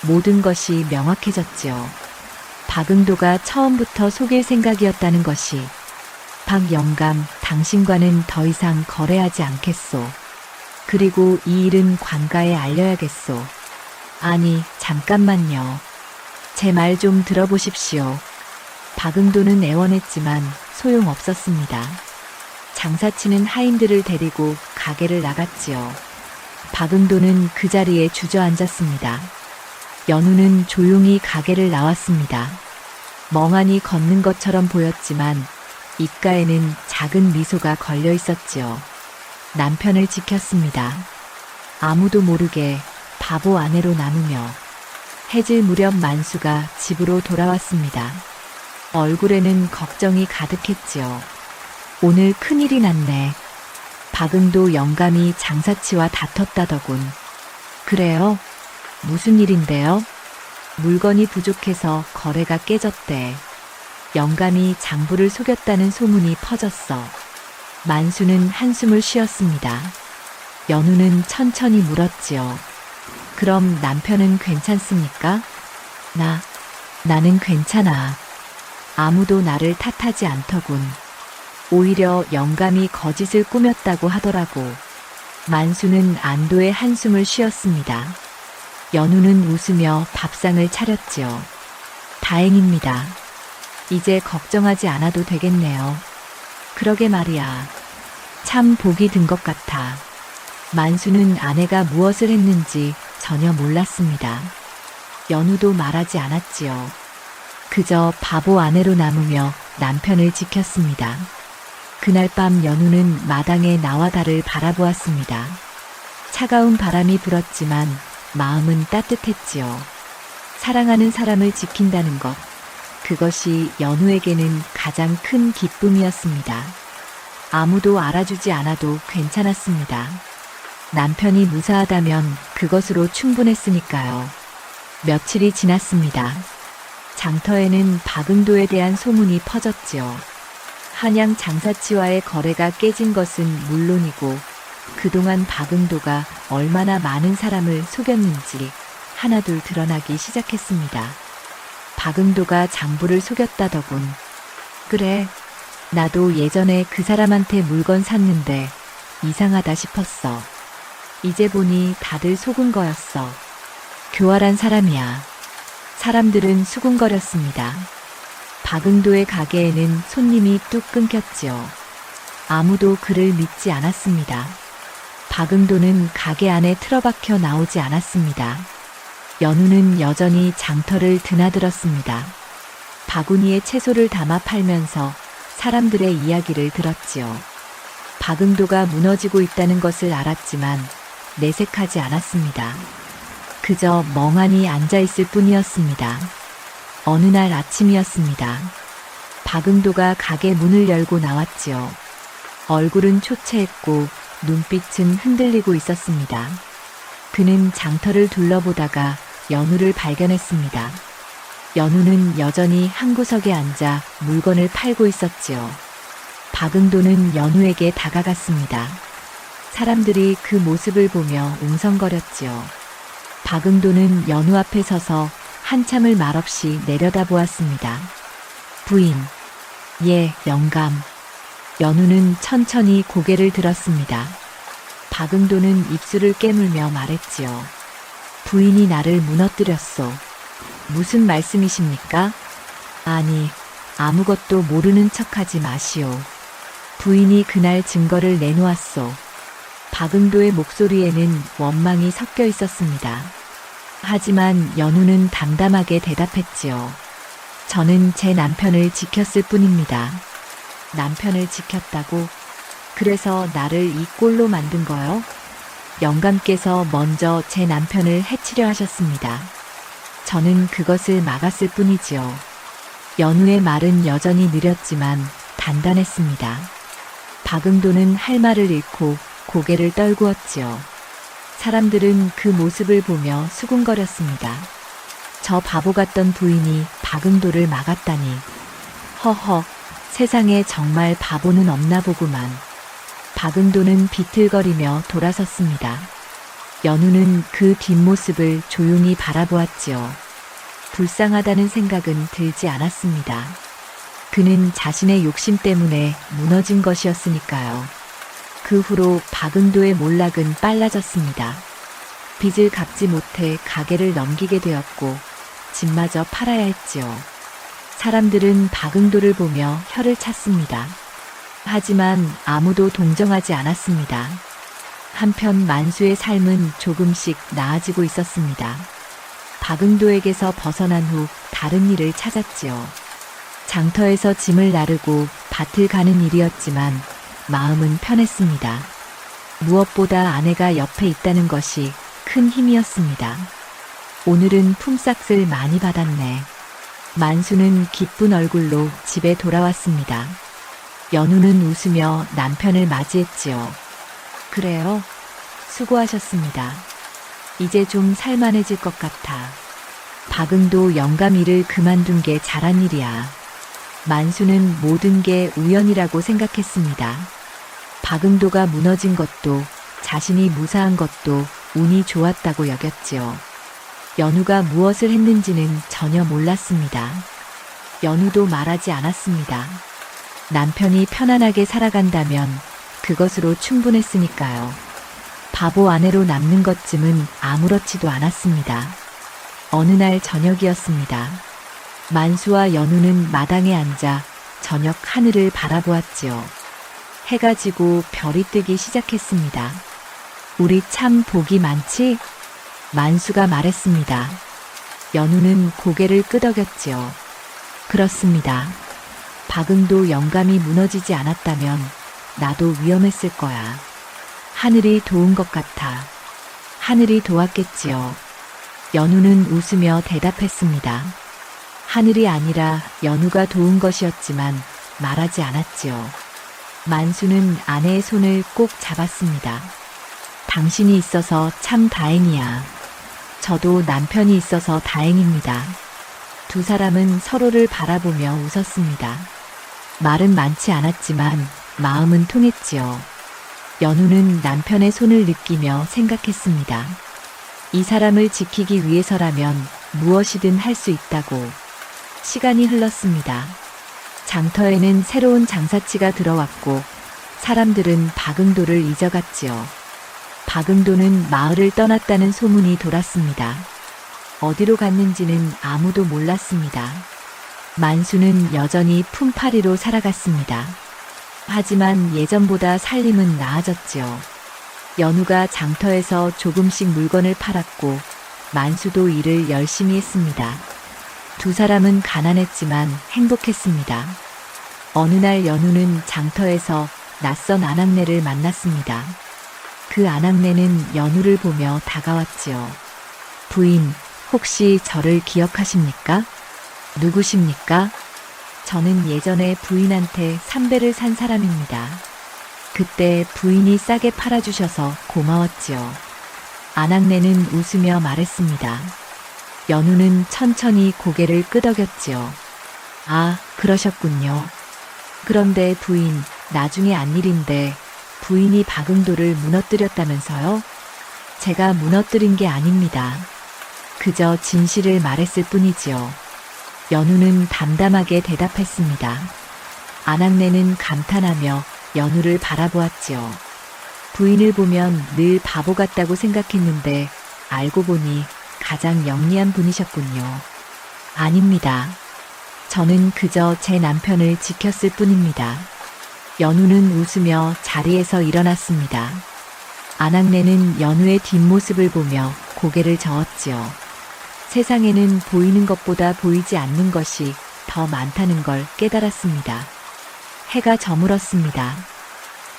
[SPEAKER 1] 모든 것이 명확해졌지요. 박응도가 처음부터 속일 생각이었다는 것이. 박 영감, 당신과는 더 이상 거래하지 않겠소. 그리고 이 일은 관가에 알려야겠소. 아니, 잠깐만요. 제 말 좀 들어보십시오. 박응도는 애원했지만 소용없었습니다. 장사치는 하인들을 데리고 가게를 나갔지요. 박응도는 그 자리에 주저앉았습니다. 연우는 조용히 가게를 나왔습니다. 멍하니 걷는 것처럼 보였지만 입가에는 작은 미소가 걸려 있었지요. 남편을 지켰습니다. 아무도 모르게 바보 아내로 남으며. 해질 무렵 만수가 집으로 돌아왔습니다. 얼굴에는 걱정이 가득했지요. 오늘 큰일이 났네. 박응도 영감이 장사치와 다퉜다더군. 그래요? 무슨 일인데요? 물건이 부족해서 거래가 깨졌대. 영감이 장부를 속였다는 소문이 퍼졌어. 만수는 한숨을 쉬었습니다. 연우는 천천히 물었지요. 그럼 남편은 괜찮습니까? 나는 괜찮아. 아무도 나를 탓하지 않더군. 오히려 영감이 거짓을 꾸몄다고 하더라고. 만수는 안도의 한숨을 쉬었습니다. 연우는 웃으며 밥상을 차렸지요. 다행입니다. 이제 걱정하지 않아도 되겠네요. 그러게 말이야. 참 복이 든 것 같아. 만수는 아내가 무엇을 했는지 전혀 몰랐습니다. 연우도 말하지 않았지요. 그저 바보 아내로 남으며 남편을 지켰습니다. 그날 밤 연우는 마당에 나와 달을 바라보았습니다. 차가운 바람이 불었지만 마음은 따뜻했지요. 사랑하는 사람을 지킨다는 것, 그것이 연우에게는 가장 큰 기쁨이었습니다. 아무도 알아주지 않아도 괜찮았습니다. 남편이 무사하다면 그것으로 충분했으니까요. 며칠이 지났습니다. 장터에는 박응도에 대한 소문이 퍼졌지요. 한양 장사치와의 거래가 깨진 것은 물론이고 그동안 박응도가 얼마나 많은 사람을 속였는지 하나둘 드러나기 시작했습니다. 박응도가 장부를 속였다더군. 그래, 나도 예전에 그 사람한테 물건 샀는데 이상하다 싶었어. 이제 보니 다들 속은 거였어. 교활한 사람이야. 사람들은 수군거렸습니다. 박응도의 가게에는 손님이 뚝 끊겼지요. 아무도 그를 믿지 않았습니다. 박응도는 가게 안에 틀어박혀 나오지 않았습니다. 연우는 여전히 장터를 드나들었습니다. 바구니에 채소를 담아 팔면서 사람들의 이야기를 들었지요. 박응도가 무너지고 있다는 것을 알았지만 내색하지 않았습니다. 그저 멍하니 앉아있을 뿐이었습니다. 어느 날 아침이었습니다. 박응도가 가게 문을 열고 나왔지요. 얼굴은 초췌했고 눈빛은 흔들리고 있었습니다. 그는 장터를 둘러보다가 연우를 발견했습니다. 연우는 여전히 한 구석에 앉아 물건을 팔고 있었지요. 박응도는 연우에게 다가갔습니다. 사람들이 그 모습을 보며 웅성거렸지요. 박응도는 연우 앞에 서서 한참을 말없이 내려다보았습니다. 부인. 예, 영감. 연우는 천천히 고개를 들었습니다. 박응도는 입술을 깨물며 말했지요. 부인이 나를 무너뜨렸소. 무슨 말씀이십니까? 아니, 아무것도 모르는 척하지 마시오. 부인이 그날 증거를 내놓았소. 박응도의 목소리에는 원망이 섞여 있었습니다. 하지만 연우는 담담하게 대답했지요. 저는 제 남편을 지켰을 뿐입니다. 남편을 지켰다고? 그래서 나를 이 꼴로 만든 거요? 영감께서 먼저 제 남편을 해치려 하셨습니다. 저는 그것을 막았을 뿐이지요. 연우의 말은 여전히 느렸지만 단단했습니다. 박응도는 할 말을 잃고 고개를 떨구었지요. 사람들은 그 모습을 보며 수군거렸습니다. 저 바보 같던 부인이 박응도를 막았다니. 허허, 세상에 정말 바보는 없나 보구만. 박응도는 비틀거리며 돌아섰습니다. 연우는 그 뒷모습을 조용히 바라보았지요. 불쌍하다는 생각은 들지 않았습니다. 그는 자신의 욕심 때문에 무너진 것이었으니까요. 그 후로 박응도의 몰락은 빨라졌습니다. 빚을 갚지 못해 가게를 넘기게 되었고 집마저 팔아야 했지요. 사람들은 박응도를 보며 혀를 찼습니다. 하지만 아무도 동정하지 않았습니다. 한편 만수의 삶은 조금씩 나아지고 있었습니다. 박응도에게서 벗어난 후 다른 일을 찾았지요. 장터에서 짐을 나르고 밭을 가는 일이었지만 마음은 편했습니다. 무엇보다 아내가 옆에 있다는 것이 큰 힘이었습니다. 오늘은 품삯을 많이 받았네. 만수는 기쁜 얼굴로 집에 돌아왔습니다. 연우는 웃으며 남편을 맞이했지요. 그래요. 수고하셨습니다. 이제 좀 살만해질 것 같아. 박응도 영감 일을 그만둔 게 잘한 일이야. 만수는 모든 게 우연이라고 생각했습니다. 박응도가 무너진 것도 자신이 무사한 것도 운이 좋았다고 여겼지요. 연우가 무엇을 했는지는 전혀 몰랐습니다. 연우도 말하지 않았습니다. 남편이 편안하게 살아간다면 그것으로 충분했으니까요. 바보 아내로 남는 것쯤은 아무렇지도 않았습니다. 어느 날 저녁이었습니다. 만수와 연우는 마당에 앉아 저녁 하늘을 바라보았지요. 해가 지고 별이 뜨기 시작했습니다. 우리 참 복이 많지? 만수가 말했습니다. 연우는 고개를 끄덕였지요. 그렇습니다. 박응도 영감이 무너지지 않았다면 나도 위험했을 거야. 하늘이 도운 것 같아. 하늘이 도왔겠지요. 연우는 웃으며 대답했습니다. 하늘이 아니라 연우가 도운 것이었지만 말하지 않았지요. 만수는 아내의 손을 꼭 잡았습니다. 당신이 있어서 참 다행이야. 저도 남편이 있어서 다행입니다. 두 사람은 서로를 바라보며 웃었습니다. 말은 많지 않았지만 마음은 통했지요. 연우는 남편의 손을 느끼며 생각했습니다. 이 사람을 지키기 위해서라면 무엇이든 할 수 있다고. 시간이 흘렀습니다. 장터에는 새로운 장사치가 들어왔고 사람들은 박응도를 잊어갔지요. 박응도는 마을을 떠났다는 소문이 돌았습니다. 어디로 갔는지는 아무도 몰랐습니다. 만수는 여전히 품팔이로 살아갔습니다. 하지만 예전보다 살림은 나아졌지요. 연우가 장터에서 조금씩 물건을 팔았고 만수도 일을 열심히 했습니다. 두 사람은 가난했지만 행복했습니다. 어느 날 연우는 장터에서 낯선 아낙네를 만났습니다. 그 아낙네는 연우를 보며 다가왔지요. 부인, 혹시 저를 기억하십니까? 누구십니까? 저는 예전에 부인한테 삼배를 산 사람입니다. 그때 부인이 싸게 팔아주셔서 고마웠지요. 아낙네는 웃으며 말했습니다. 연우는 천천히 고개를 끄덕였지요. 아, 그러셨군요. 그런데 부인, 나중에 안 일인데 부인이 박응도를 무너뜨렸다면서요? 제가 무너뜨린 게 아닙니다. 그저 진실을 말했을 뿐이지요. 연우는 담담하게 대답했습니다. 아낙네는 감탄하며 연우를 바라보았지요. 부인을 보면 늘 바보 같다고 생각했는데 알고 보니 가장 영리한 분이셨군요. 아닙니다. 저는 그저 제 남편을 지켰을 뿐입니다. 연우는 웃으며 자리에서 일어났습니다. 아낙네는 연우의 뒷모습을 보며 고개를 저었지요. 세상에는 보이는 것보다 보이지 않는 것이 더 많다는 걸 깨달았습니다. 해가 저물었습니다.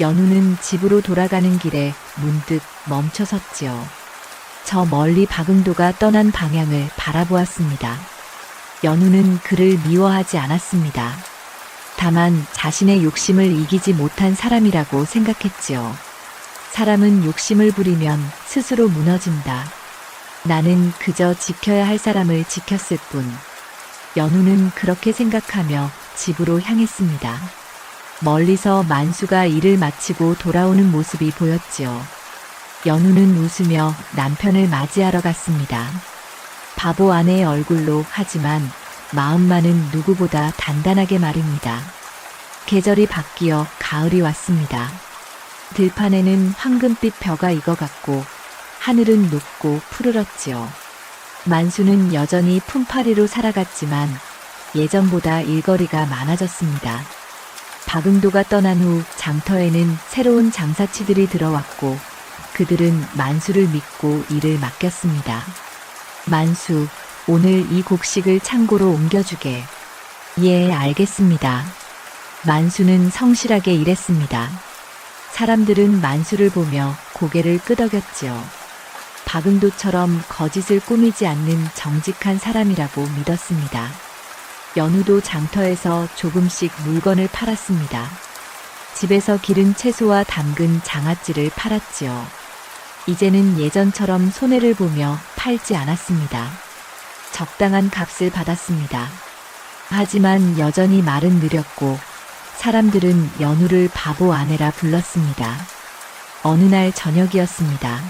[SPEAKER 1] 연우는 집으로 돌아가는 길에 문득 멈춰 섰지요. 저 멀리 박응도가 떠난 방향을 바라보았습니다. 연우는 그를 미워하지 않았습니다. 다만 자신의 욕심을 이기지 못한 사람이라고 생각했지요. 사람은 욕심을 부리면 스스로 무너진다. 나는 그저 지켜야 할 사람을 지켰을 뿐. 연우는 그렇게 생각하며 집으로 향했습니다. 멀리서 만수가 일을 마치고 돌아오는 모습이 보였지요. 연우는 웃으며 남편을 맞이하러 갔습니다. 바보 아내의 얼굴로 하지만 마음만은 누구보다 단단하게 말입니다. 계절이 바뀌어 가을이 왔습니다. 들판에는 황금빛 벼가 익어갔고 하늘은 높고 푸르렀지요. 만수는 여전히 품팔이로 살아갔지만 예전보다 일거리가 많아졌습니다. 박응도가 떠난 후 장터에는 새로운 장사치들이 들어왔고 그들은 만수를 믿고 일을 맡겼습니다. 만수, 오늘 이 곡식을 창고로 옮겨주게. 예, 알겠습니다. 만수는 성실하게 일했습니다. 사람들은 만수를 보며 고개를 끄덕였지요. 박응도처럼 거짓을 꾸미지 않는 정직한 사람이라고 믿었습니다. 연우도 장터에서 조금씩 물건을 팔았습니다. 집에서 기른 채소와 담근 장아찌를 팔았지요. 이제는 예전처럼 손해를 보며 팔지 않았습니다. 적당한 값을 받았습니다. 하지만 여전히 말은 느렸고 사람들은 연우를 바보 아내라 불렀습니다. 어느 날 저녁이었습니다.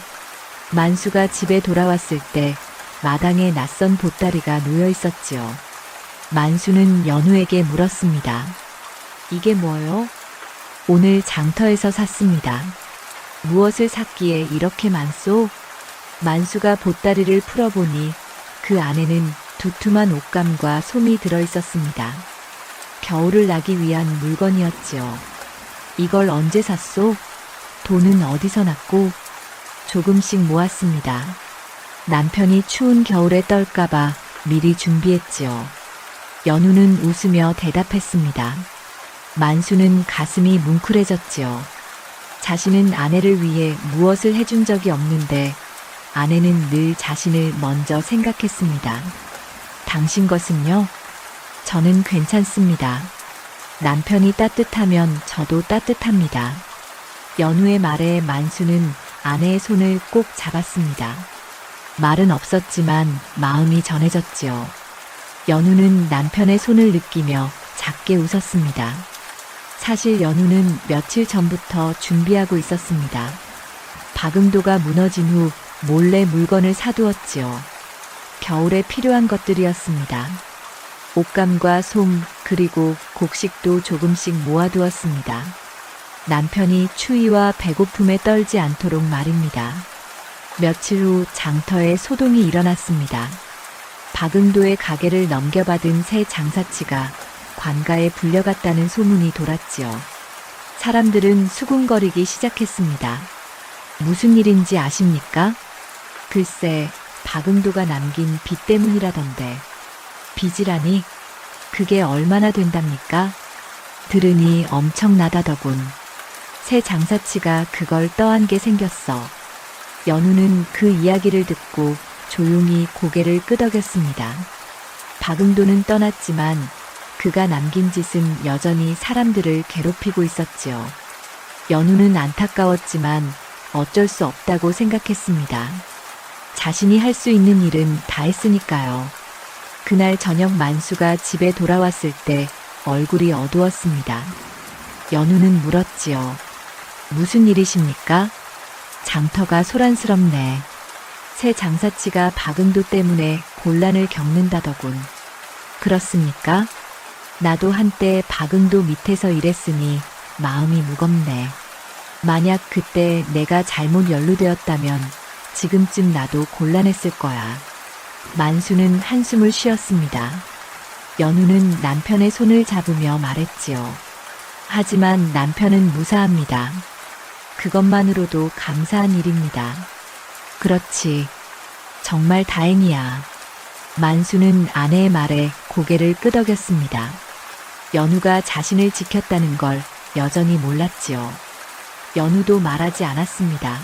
[SPEAKER 1] 만수가 집에 돌아왔을 때 마당에 낯선 보따리가 놓여 있었지요. 만수는 연우에게 물었습니다. 이게 뭐요? 오늘 장터에서 샀습니다. 무엇을 샀기에 이렇게 많소? 만수가 보따리를 풀어보니 그 안에는 두툼한 옷감과 솜이 들어있었습니다. 겨울을 나기 위한 물건이었지요. 이걸 언제 샀소? 돈은 어디서 났고? 조금씩 모았습니다. 남편이 추운 겨울에 떨까봐 미리 준비했지요. 연우는 웃으며 대답했습니다. 만수는 가슴이 뭉클해졌지요. 자신은 아내를 위해 무엇을 해준 적이 없는데 아내는 늘 자신을 먼저 생각했습니다. 당신 것은요? 저는 괜찮습니다. 남편이 따뜻하면 저도 따뜻합니다. 연우의 말에 만수는 아내의 손을 꼭 잡았습니다. 말은 없었지만 마음이 전해졌지요. 연우는 남편의 손을 느끼며 작게 웃었습니다. 사실 연우는 며칠 전부터 준비하고 있었습니다. 박응도가 무너진 후 몰래 물건을 사두었지요. 겨울에 필요한 것들이었습니다. 옷감과 솜 그리고 곡식도 조금씩 모아두었습니다. 남편이 추위와 배고픔에 떨지 않도록 말입니다. 며칠 후 장터에 소동이 일어났습니다. 박응도의 가게를 넘겨받은 새 장사치가 관가에 불려갔다는 소문이 돌았지요. 사람들은 수군거리기 시작했습니다. 무슨 일인지 아십니까? 글쎄, 박응도가 남긴 빚 때문이라던데. 빚이라니? 그게 얼마나 된답니까? 들으니 엄청나다더군. 새 장사치가 그걸 떠안 게 생겼어. 연우는 그 이야기를 듣고 조용히 고개를 끄덕였습니다. 박응도는 떠났지만 그가 남긴 짓은 여전히 사람들을 괴롭히고 있었지요. 연우는 안타까웠지만 어쩔 수 없다고 생각했습니다. 자신이 할 수 있는 일은 다 했으니까요. 그날 저녁 만수가 집에 돌아왔을 때 얼굴이 어두웠습니다. 연우는 물었지요. 무슨 일이십니까? 장터가 소란스럽네. 새 장사치가 박응도 때문에 곤란을 겪는다더군. 그렇습니까? 나도 한때 박응도 밑에서 일했으니 마음이 무겁네. 만약 그때 내가 잘못 연루되었다면 지금쯤 나도 곤란했을 거야. 만수는 한숨을 쉬었습니다. 연우는 남편의 손을 잡으며 말했지요. 하지만 남편은 무사합니다. 그것만으로도 감사한 일입니다. 그렇지. 정말 다행이야. 만수는 아내의 말에 고개를 끄덕였습니다. 연우가 자신을 지켰다는 걸 여전히 몰랐지요. 연우도 말하지 않았습니다.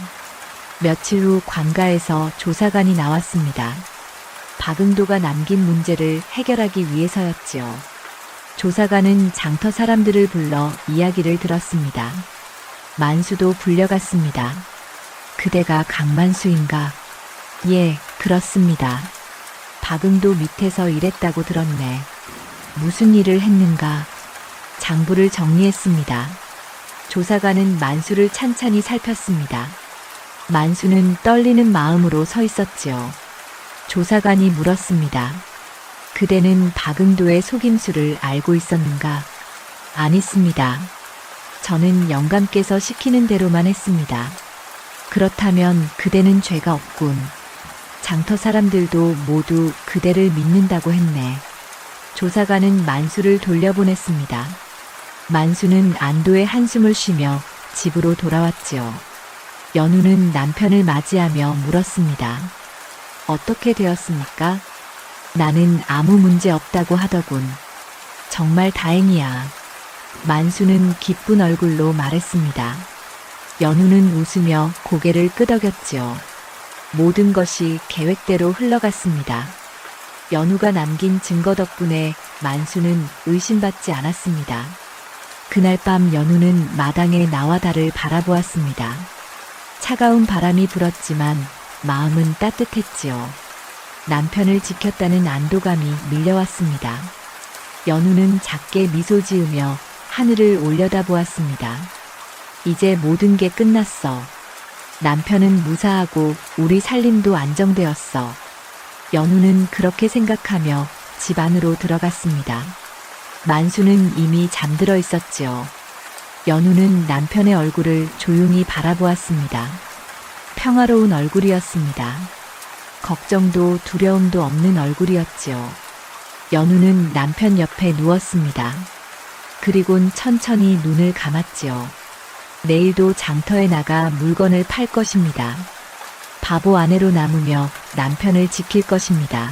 [SPEAKER 1] 며칠 후 관가에서 조사관이 나왔습니다. 박응도가 남긴 문제를 해결하기 위해서였지요. 조사관은 장터 사람들을 불러 이야기를 들었습니다. 만수도 불려갔습니다. 그대가 강만수인가? 예, 그렇습니다. 박응도 밑에서 일했다고 들었네. 무슨 일을 했는가? 장부를 정리했습니다. 조사관은 만수를 찬찬히 살폈습니다. 만수는 떨리는 마음으로 서 있었지요. 조사관이 물었습니다. 그대는 박응도의 속임수를 알고 있었는가? 아니습니다. 저는 영감께서 시키는 대로만 했습니다. 그렇다면 그대는 죄가 없군. 장터 사람들도 모두 그대를 믿는다고 했네. 조사관은 만수를 돌려보냈습니다. 만수는 안도의 한숨을 쉬며 집으로 돌아왔지요. 연우는 남편을 맞이하며 물었습니다. 어떻게 되었습니까? 나는 아무 문제 없다고 하더군. 정말 다행이야. 만수는 기쁜 얼굴로 말했습니다. 연우는 웃으며 고개를 끄덕였지요. 모든 것이 계획대로 흘러갔습니다. 연우가 남긴 증거 덕분에 만수는 의심받지 않았습니다. 그날 밤 연우는 마당에 나와 달을 바라보았습니다. 차가운 바람이 불었지만 마음은 따뜻했지요. 남편을 지켰다는 안도감이 밀려왔습니다. 연우는 작게 미소 지으며 하늘을 올려다보았습니다. 이제 모든 게 끝났어. 남편은 무사하고 우리 살림도 안정되었어. 연우는 그렇게 생각하며 집 안으로 들어갔습니다. 만수는 이미 잠들어 있었지요. 연우는 남편의 얼굴을 조용히 바라보았습니다. 평화로운 얼굴이었습니다. 걱정도 두려움도 없는 얼굴이었지요. 연우는 남편 옆에 누웠습니다. 그리곤 천천히 눈을 감았지요. 내일도 장터에 나가 물건을 팔 것입니다. 바보 아내로 남으며 남편을 지킬 것입니다.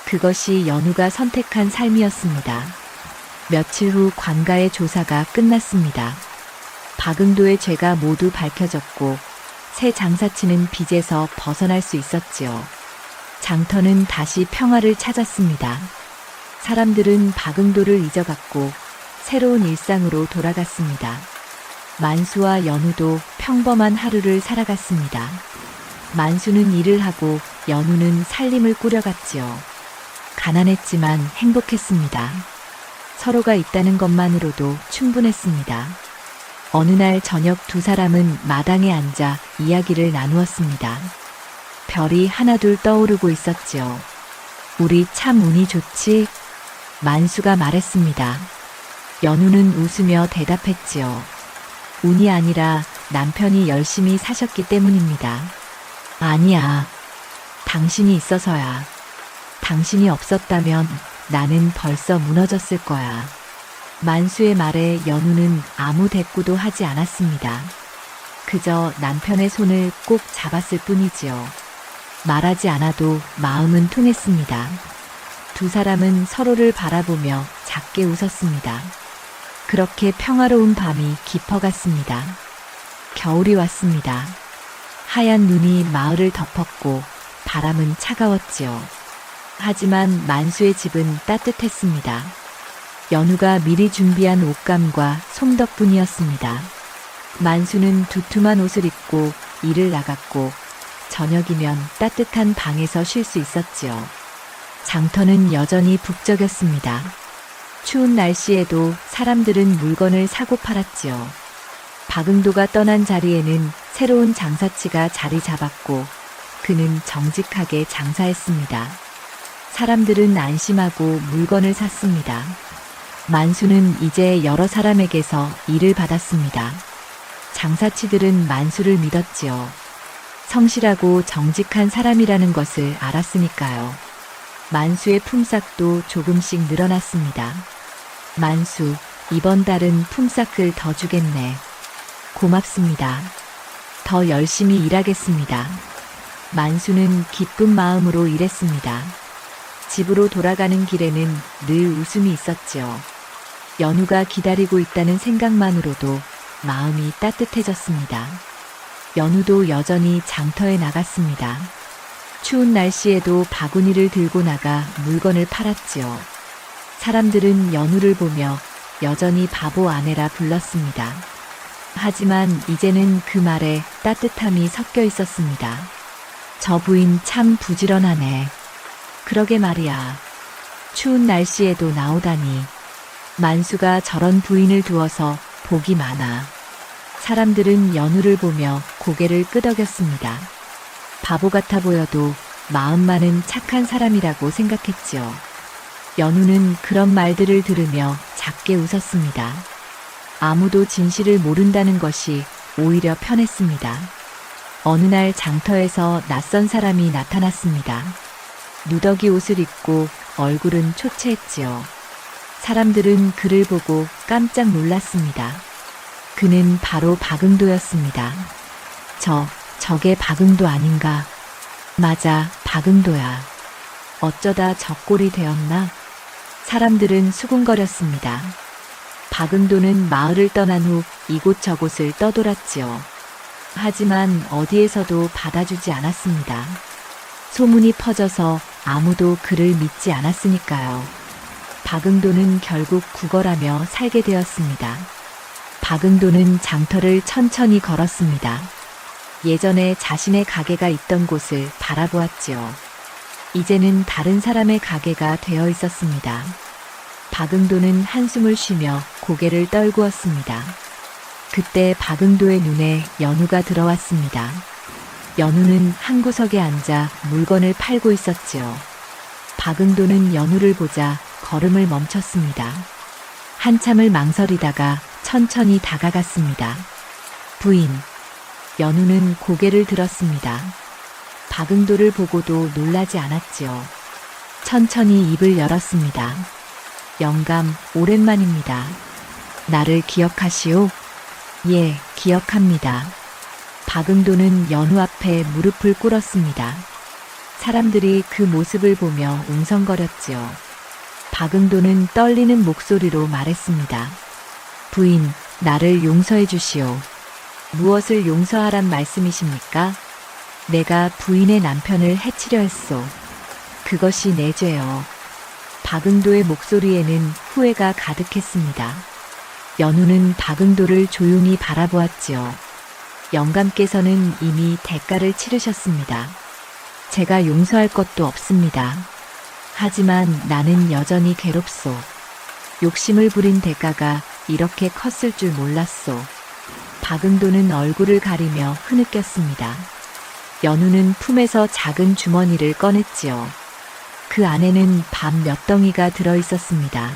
[SPEAKER 1] 그것이 연우가 선택한 삶이었습니다. 며칠 후 관가의 조사가 끝났습니다. 박응도의 죄가 모두 밝혀졌고 새 장사치는 빚에서 벗어날 수 있었지요. 장터는 다시 평화를 찾았습니다. 사람들은 박응도를 잊어갔고 새로운 일상으로 돌아갔습니다. 만수와 연우도 평범한 하루를 살아갔습니다. 만수는 일을 하고 연우는 살림을 꾸려갔지요. 가난했지만 행복했습니다. 서로가 있다는 것만으로도 충분했습니다. 어느 날 저녁 두 사람은 마당에 앉아 이야기를 나누었습니다. 별이 하나둘 떠오르고 있었지요. 우리 참 운이 좋지? 만수가 말했습니다. 연우는 웃으며 대답했지요. 운이 아니라 남편이 열심히 사셨기 때문입니다. 아니야. 당신이 있어서야. 당신이 없었다면 나는 벌써 무너졌을 거야. 만수의 말에 연우는 아무 대꾸도 하지 않았습니다. 그저 남편의 손을 꼭 잡았을 뿐이지요. 말하지 않아도 마음은 통했습니다. 두 사람은 서로를 바라보며 작게 웃었습니다. 그렇게 평화로운 밤이 깊어갔습니다. 겨울이 왔습니다. 하얀 눈이 마을을 덮었고 바람은 차가웠지요. 하지만 만수의 집은 따뜻했습니다. 연우가 미리 준비한 옷감과 솜 덕분이었습니다. 만수는 두툼한 옷을 입고 일을 나갔고 저녁이면 따뜻한 방에서 쉴 수 있었지요. 장터는 여전히 북적였습니다. 추운 날씨에도 사람들은 물건을 사고 팔았지요. 박응도가 떠난 자리에는 새로운 장사치가 자리 잡았고 그는 정직하게 장사했습니다. 사람들은 안심하고 물건을 샀습니다. 만수는 이제 여러 사람에게서 일을 받았습니다. 장사치들은 만수를 믿었지요. 성실하고 정직한 사람이라는 것을 알았으니까요. 만수의 품삯도 조금씩 늘어났습니다. 만수, 이번 달은 품삯을 더 주겠네. 고맙습니다. 더 열심히 일하겠습니다. 만수는 기쁜 마음으로 일했습니다. 집으로 돌아가는 길에는 늘 웃음이 있었지요. 연우가 기다리고 있다는 생각만으로도 마음이 따뜻해졌습니다. 연우도 여전히 장터에 나갔습니다. 추운 날씨에도 바구니를 들고 나가 물건을 팔았지요. 사람들은 연우를 보며 여전히 바보 아내라 불렀습니다. 하지만 이제는 그 말에 따뜻함이 섞여 있었습니다. 저 부인 참 부지런하네. 그러게 말이야. 추운 날씨에도 나오다니. 만수가 저런 부인을 두어서 복이 많아. 사람들은 연우를 보며 고개를 끄덕였습니다. 바보 같아 보여도 마음만은 착한 사람이라고 생각했지요. 연우는 그런 말들을 들으며 작게 웃었습니다. 아무도 진실을 모른다는 것이 오히려 편했습니다. 어느 날 장터에서 낯선 사람이 나타났습니다. 누더기 옷을 입고 얼굴은 초췌했지요. 사람들은 그를 보고 깜짝 놀랐습니다. 그는 바로 박응도였습니다. 저게 박응도 아닌가? 맞아, 박응도야. 어쩌다 저 꼴이 되었나? 사람들은 수군거렸습니다. 박응도는 마을을 떠난 후 이곳저곳을 떠돌았지요. 하지만 어디에서도 받아주지 않았습니다. 소문이 퍼져서 아무도 그를 믿지 않았으니까요. 박응도는 결국 구걸하며 살게 되었습니다. 박응도는 장터를 천천히 걸었습니다. 예전에 자신의 가게가 있던 곳을 바라보았지요. 이제는 다른 사람의 가게가 되어 있었습니다. 박응도는 한숨을 쉬며 고개를 떨구었습니다. 그때 박응도의 눈에 연우가 들어왔습니다. 연우는 한 구석에 앉아 물건을 팔고 있었지요. 박응도는 연우를 보자 걸음을 멈췄습니다. 한참을 망설이다가 천천히 다가갔습니다. 부인. 연우는 고개를 들었습니다. 박응도를 보고도 놀라지 않았지요. 천천히 입을 열었습니다. 영감, 오랜만입니다. 나를 기억하시오? 예, 기억합니다. 박응도는 연우 앞에 무릎을 꿇었습니다. 사람들이 그 모습을 보며 웅성거렸지요. 박응도는 떨리는 목소리로 말했습니다. 부인, 나를 용서해 주시오. 무엇을 용서하란 말씀이십니까? 내가 부인의 남편을 해치려 했소. 그것이 내 죄요. 박응도의 목소리에는 후회가 가득했습니다. 연우는 박응도를 조용히 바라보았지요. 영감께서는 이미 대가를 치르셨습니다. 제가 용서할 것도 없습니다. 하지만 나는 여전히 괴롭소. 욕심을 부린 대가가 이렇게 컸을 줄 몰랐소. 박응도는 얼굴을 가리며 흐느꼈습니다. 연우는 품에서 작은 주머니를 꺼냈지요. 그 안에는 밥 몇 덩이가 들어 있었습니다.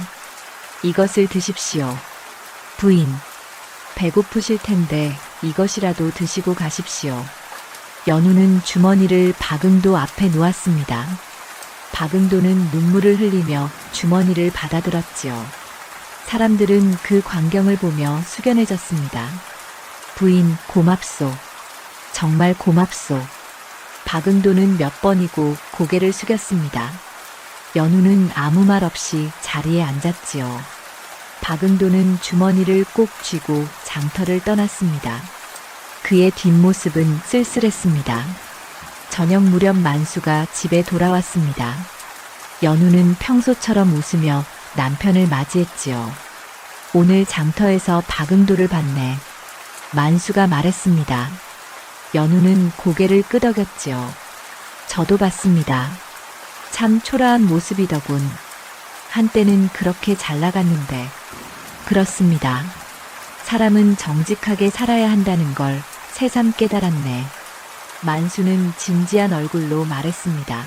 [SPEAKER 1] 이것을 드십시오. 부인, 배고프실 텐데 이것이라도 드시고 가십시오. 연우는 주머니를 박응도 앞에 놓았습니다. 박응도는 눈물을 흘리며 주머니를 받아들었지요. 사람들은 그 광경을 보며 숙연해졌습니다. 부인, 고맙소. 정말 고맙소. 박응도는 몇 번이고 고개를 숙였습니다. 연우는 아무 말 없이 자리에 앉았지요. 박응도는 주머니를 꼭 쥐고 장터를 떠났습니다. 그의 뒷모습은 쓸쓸했습니다. 저녁 무렵 만수가 집에 돌아왔습니다. 연우는 평소처럼 웃으며 남편을 맞이했지요. 오늘 장터에서 박응도를 봤네. 만수가 말했습니다. 연우는 고개를 끄덕였지요. 저도 봤습니다. 참 초라한 모습이더군. 한때는 그렇게 잘 나갔는데. 그렇습니다. 사람은 정직하게 살아야 한다는 걸 새삼 깨달았네. 만수는 진지한 얼굴로 말했습니다.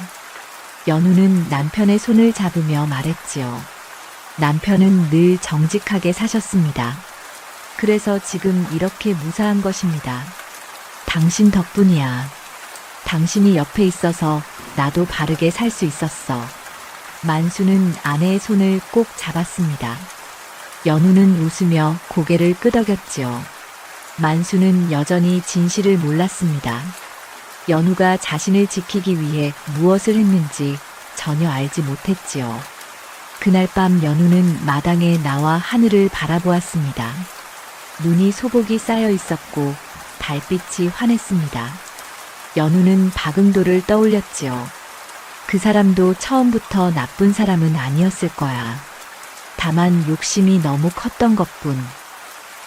[SPEAKER 1] 연우는 남편의 손을 잡으며 말했지요. 남편은 늘 정직하게 사셨습니다. 그래서 지금 이렇게 무사한 것입니다. 당신 덕분이야. 당신이 옆에 있어서 나도 바르게 살 수 있었어. 만수는 아내의 손을 꼭 잡았습니다. 연우는 웃으며 고개를 끄덕였지요. 만수는 여전히 진실을 몰랐습니다. 연우가 자신을 지키기 위해 무엇을 했는지 전혀 알지 못했지요. 그날 밤 연우는 마당에 나와 하늘을 바라보았습니다. 눈이 소복이 쌓여 있었고 달빛이 환했습니다. 연우는 박응도를 떠올렸지요. 그 사람도 처음부터 나쁜 사람은 아니었을 거야. 다만 욕심이 너무 컸던 것뿐.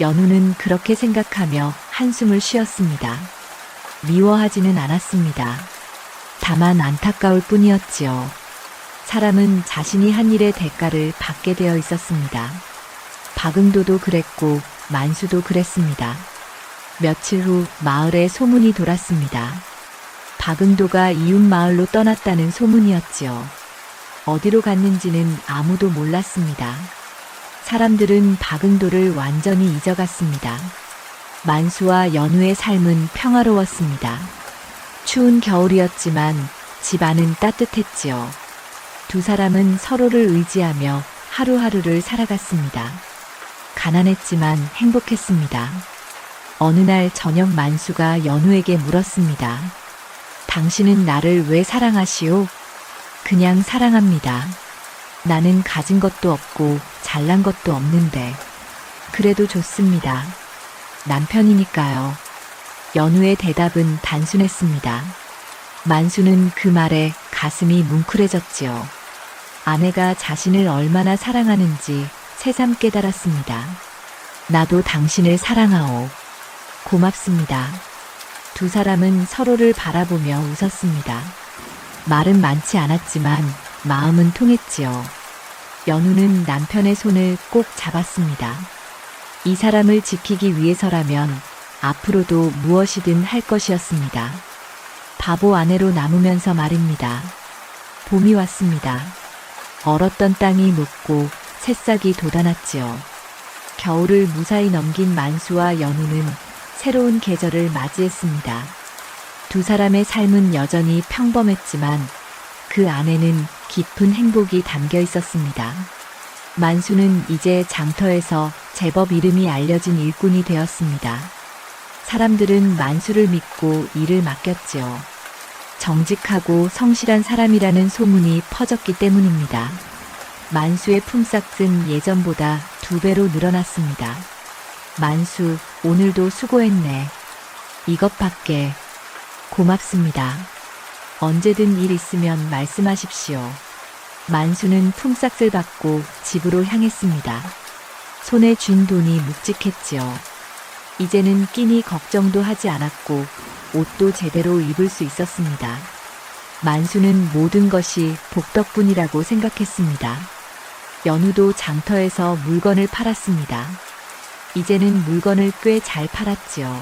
[SPEAKER 1] 연우는 그렇게 생각하며 한숨을 쉬었습니다. 미워하지는 않았습니다. 다만 안타까울 뿐이었지요. 사람은 자신이 한 일의 대가를 받게 되어 있었습니다. 박응도도 그랬고 만수도 그랬습니다. 며칠 후 마을에 소문이 돌았습니다. 박응도가 이웃 마을로 떠났다는 소문이었지요. 어디로 갔는지는 아무도 몰랐습니다. 사람들은 박응도를 완전히 잊어갔습니다. 만수와 연우의 삶은 평화로웠습니다. 추운 겨울이었지만 집 안은 따뜻했지요. 두 사람은 서로를 의지하며 하루하루를 살아갔습니다. 가난했지만 행복했습니다. 어느 날 저녁 만수가 연우에게 물었습니다. 당신은 나를 왜 사랑하시오? 그냥 사랑합니다. 나는 가진 것도 없고 잘난 것도 없는데 그래도 좋습니다. 남편이니까요. 연우의 대답은 단순했습니다. 만수는 그 말에 가슴이 뭉클해졌지요. 아내가 자신을 얼마나 사랑하는지 새삼 깨달았습니다. 나도 당신을 사랑하오. 고맙습니다. 두 사람은 서로를 바라보며 웃었습니다. 말은 많지 않았지만 마음은 통했지요. 연우는 남편의 손을 꼭 잡았습니다. 이 사람을 지키기 위해서라면 앞으로도 무엇이든 할 것이었습니다. 바보 아내로 남으면서 말입니다. 봄이 왔습니다. 얼었던 땅이 녹고 새싹이 돋아났지요. 겨울을 무사히 넘긴 만수와 연우는 새로운 계절을 맞이했습니다. 두 사람의 삶은 여전히 평범했지만 그 안에는 깊은 행복이 담겨 있었습니다. 만수는 이제 장터에서 제법 이름이 알려진 일꾼이 되었습니다. 사람들은 만수를 믿고 일을 맡겼지요. 정직하고 성실한 사람이라는 소문이 퍼졌기 때문입니다. 만수의 품삯은 예전보다 2배로 늘어났습니다. 만수, 오늘도 수고했네. 이것밖에. 고맙습니다. 언제든 일 있으면 말씀하십시오. 만수는 품삯을 받고 집으로 향했습니다. 손에 쥔 돈이 묵직했지요. 이제는 끼니 걱정도 하지 않았고 옷도 제대로 입을 수 있었습니다. 만수는 모든 것이 복 덕분이라고 생각했습니다. 연우도 장터에서 물건을 팔았습니다. 이제는 물건을 꽤 잘 팔았지요.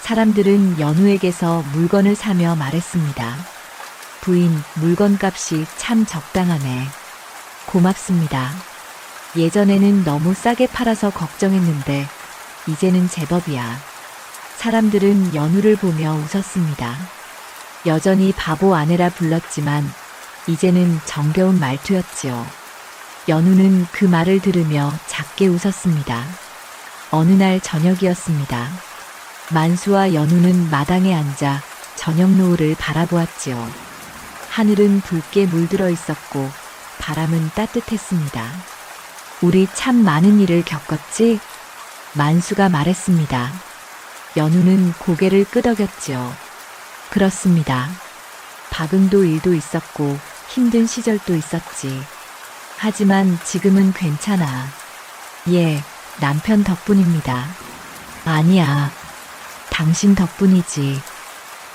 [SPEAKER 1] 사람들은 연우에게서 물건을 사며 말했습니다. 부인, 물건값이 참 적당하네. 고맙습니다. 예전에는 너무 싸게 팔아서 걱정했는데 이제는 제법이야. 사람들은 연우를 보며 웃었습니다. 여전히 바보 아내라 불렀지만 이제는 정겨운 말투였지요. 연우는 그 말을 들으며 작게 웃었습니다. 어느 날 저녁이었습니다. 만수와 연우는 마당에 앉아 저녁 노을을 바라보았지요. 하늘은 붉게 물들어 있었고 바람은 따뜻했습니다. 우리 참 많은 일을 겪었지? 만수가 말했습니다. 연우는 고개를 끄덕였지요. 그렇습니다. 박응도 일도 있었고 힘든 시절도 있었지. 하지만 지금은 괜찮아. 예, 남편 덕분입니다. 아니야. 당신 덕분이지.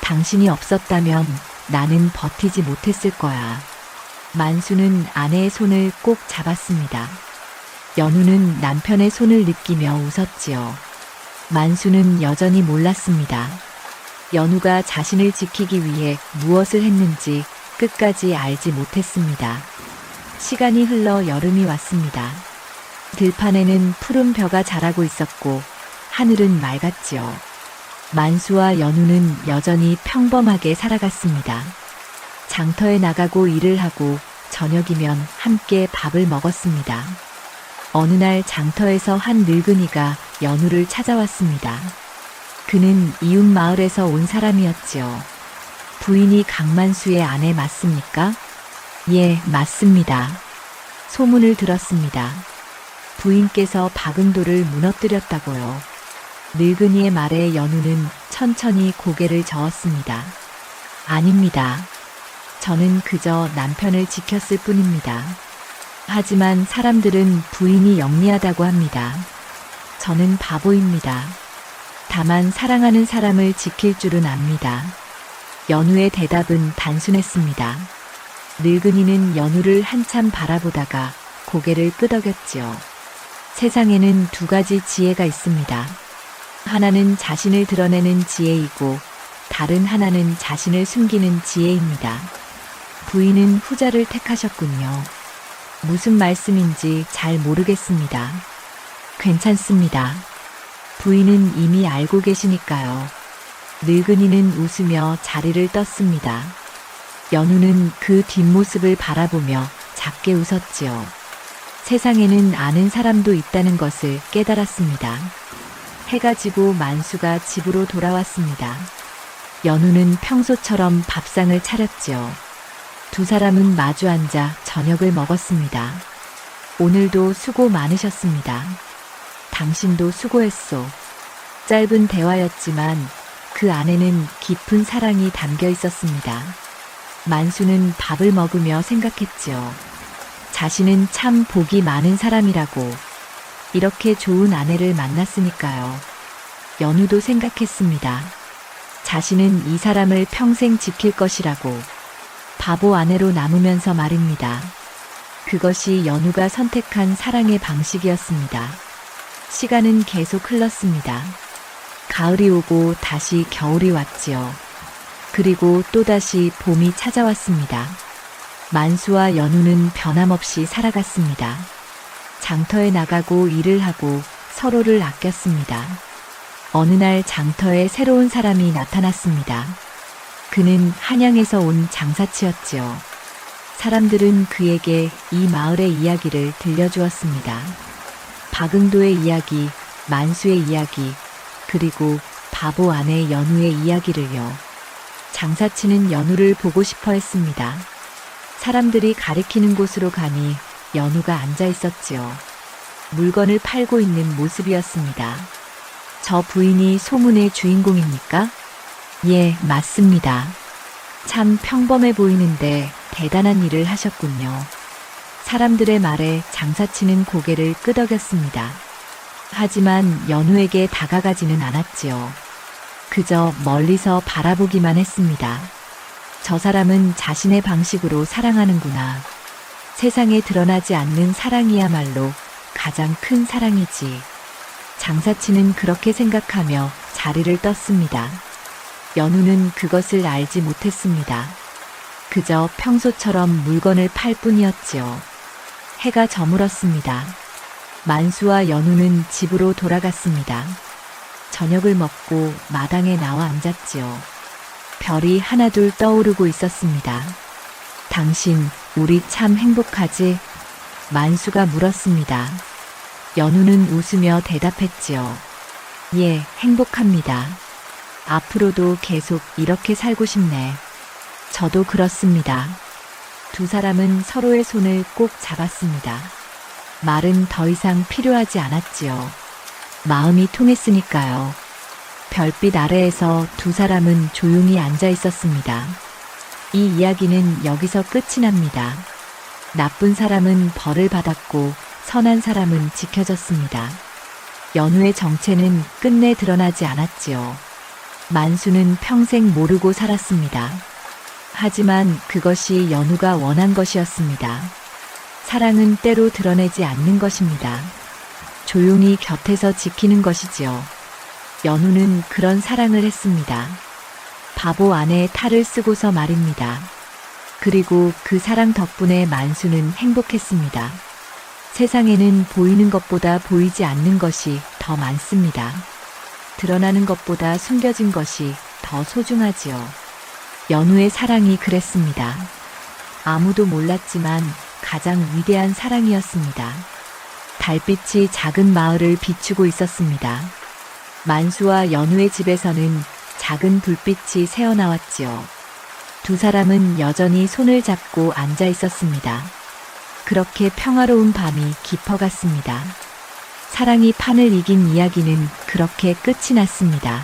[SPEAKER 1] 당신이 없었다면 나는 버티지 못했을 거야. 만수는 아내의 손을 꼭 잡았습니다. 연우는 남편의 손을 느끼며 웃었지요. 만수는 여전히 몰랐습니다. 연우가 자신을 지키기 위해 무엇을 했는지 끝까지 알지 못했습니다. 시간이 흘러 여름이 왔습니다. 들판에는 푸른 벼가 자라고 있었고 하늘은 맑았지요. 만수와 연우는 여전히 평범하게 살아갔습니다. 장터에 나가고 일을 하고 저녁이면 함께 밥을 먹었습니다. 어느 날 장터에서 한 늙은이가 연우를 찾아왔습니다. 그는 이웃 마을에서 온 사람이었지요. 부인이 강만수의 아내 맞습니까? 예, 맞습니다. 소문을 들었습니다. 부인께서 박응도를 무너뜨렸다고요. 늙은이의 말에 연우는 천천히 고개를 저었습니다. 아닙니다. 저는 그저 남편을 지켰을 뿐입니다. 하지만 사람들은 부인이 영리하다고 합니다. 저는 바보입니다. 다만 사랑하는 사람을 지킬 줄은 압니다. 연우의 대답은 단순했습니다. 늙은이는 연우를 한참 바라보다가 고개를 끄덕였지요. 세상에는 두 가지 지혜가 있습니다. 하나는 자신을 드러내는 지혜이고 다른 하나는 자신을 숨기는 지혜입니다. 부인은 후자를 택하셨군요. 무슨 말씀인지 잘 모르겠습니다. 괜찮습니다. 부인은 이미 알고 계시니까요. 늙은이는 웃으며 자리를 떴습니다. 연우는 그 뒷모습을 바라보며 작게 웃었지요. 세상에는 아는 사람도 있다는 것을 깨달았습니다. 해가 지고 만수가 집으로 돌아왔습니다. 연우는 평소처럼 밥상을 차렸지요. 두 사람은 마주 앉아 저녁을 먹었습니다. 오늘도 수고 많으셨습니다. 당신도 수고했소. 짧은 대화였지만 그 안에는 깊은 사랑이 담겨 있었습니다. 만수는 밥을 먹으며 생각했지요. 자신은 참 복이 많은 사람이라고. 이렇게 좋은 아내를 만났으니까요. 연우도 생각했습니다. 자신은 이 사람을 평생 지킬 것이라고. 바보 아내로 남으면서 말입니다. 그것이 연우가 선택한 사랑의 방식이었습니다. 시간은 계속 흘렀습니다. 가을이 오고 다시 겨울이 왔지요. 그리고 또다시 봄이 찾아왔습니다. 만수와 연우는 변함없이 살아갔습니다. 장터에 나가고 일을 하고 서로를 아꼈습니다. 어느 날 장터에 새로운 사람이 나타났습니다. 그는 한양에서 온 장사치였지요. 사람들은 그에게 이 마을의 이야기를 들려주었습니다. 박응도의 이야기, 만수의 이야기, 그리고 바보 아내 연우의 이야기를요. 장사치는 연우를 보고 싶어 했습니다. 사람들이 가리키는 곳으로 가니 연우가 앉아 있었지요. 물건을 팔고 있는 모습이었습니다. 저 부인이 소문의 주인공입니까? 예, 맞습니다. 참 평범해 보이는데 대단한 일을 하셨군요. 사람들의 말에 장사치는 고개를 끄덕였습니다. 하지만 연우에게 다가가지는 않았지요. 그저 멀리서 바라보기만 했습니다. 저 사람은 자신의 방식으로 사랑하는구나. 세상에 드러나지 않는 사랑이야말로 가장 큰 사랑이지. 장사치는 그렇게 생각하며 자리를 떴습니다. 연우는 그것을 알지 못했습니다. 그저 평소처럼 물건을 팔 뿐이었지요. 해가 저물었습니다. 만수와 연우는 집으로 돌아갔습니다. 저녁을 먹고 마당에 나와 앉았지요. 별이 하나둘 떠오르고 있었습니다. 당신, 우리 참 행복하지? 만수가 물었습니다. 연우는 웃으며 대답했지요. 예, 행복합니다. 앞으로도 계속 이렇게 살고 싶네. 저도 그렇습니다. 두 사람은 서로의 손을 꼭 잡았습니다. 말은 더 이상 필요하지 않았지요. 마음이 통했으니까요. 별빛 아래에서 두 사람은 조용히 앉아 있었습니다. 이 이야기는 여기서 끝이 납니다. 나쁜 사람은 벌을 받았고 선한 사람은 지켜졌습니다. 연우의 정체는 끝내 드러나지 않았지요. 만수는 평생 모르고 살았습니다. 하지만 그것이 연우가 원한 것이었습니다. 사랑은 때로 드러내지 않는 것입니다. 조용히 곁에서 지키는 것이지요. 연우는 그런 사랑을 했습니다. 바보 아내의 탈을 쓰고서 말입니다. 그리고 그 사랑 덕분에 만수는 행복했습니다. 세상에는 보이는 것보다 보이지 않는 것이 더 많습니다. 드러나는 것보다 숨겨진 것이 더 소중하지요. 연우의 사랑이 그랬습니다. 아무도 몰랐지만 가장 위대한 사랑이었습니다. 달빛이 작은 마을을 비추고 있었습니다. 만수와 연우의 집에서는 작은 불빛이 새어나왔지요. 두 사람은 여전히 손을 잡고 앉아 있었습니다. 그렇게 평화로운 밤이 깊어갔습니다. 사랑이 판을 이긴 이야기는 그렇게 끝이 났습니다.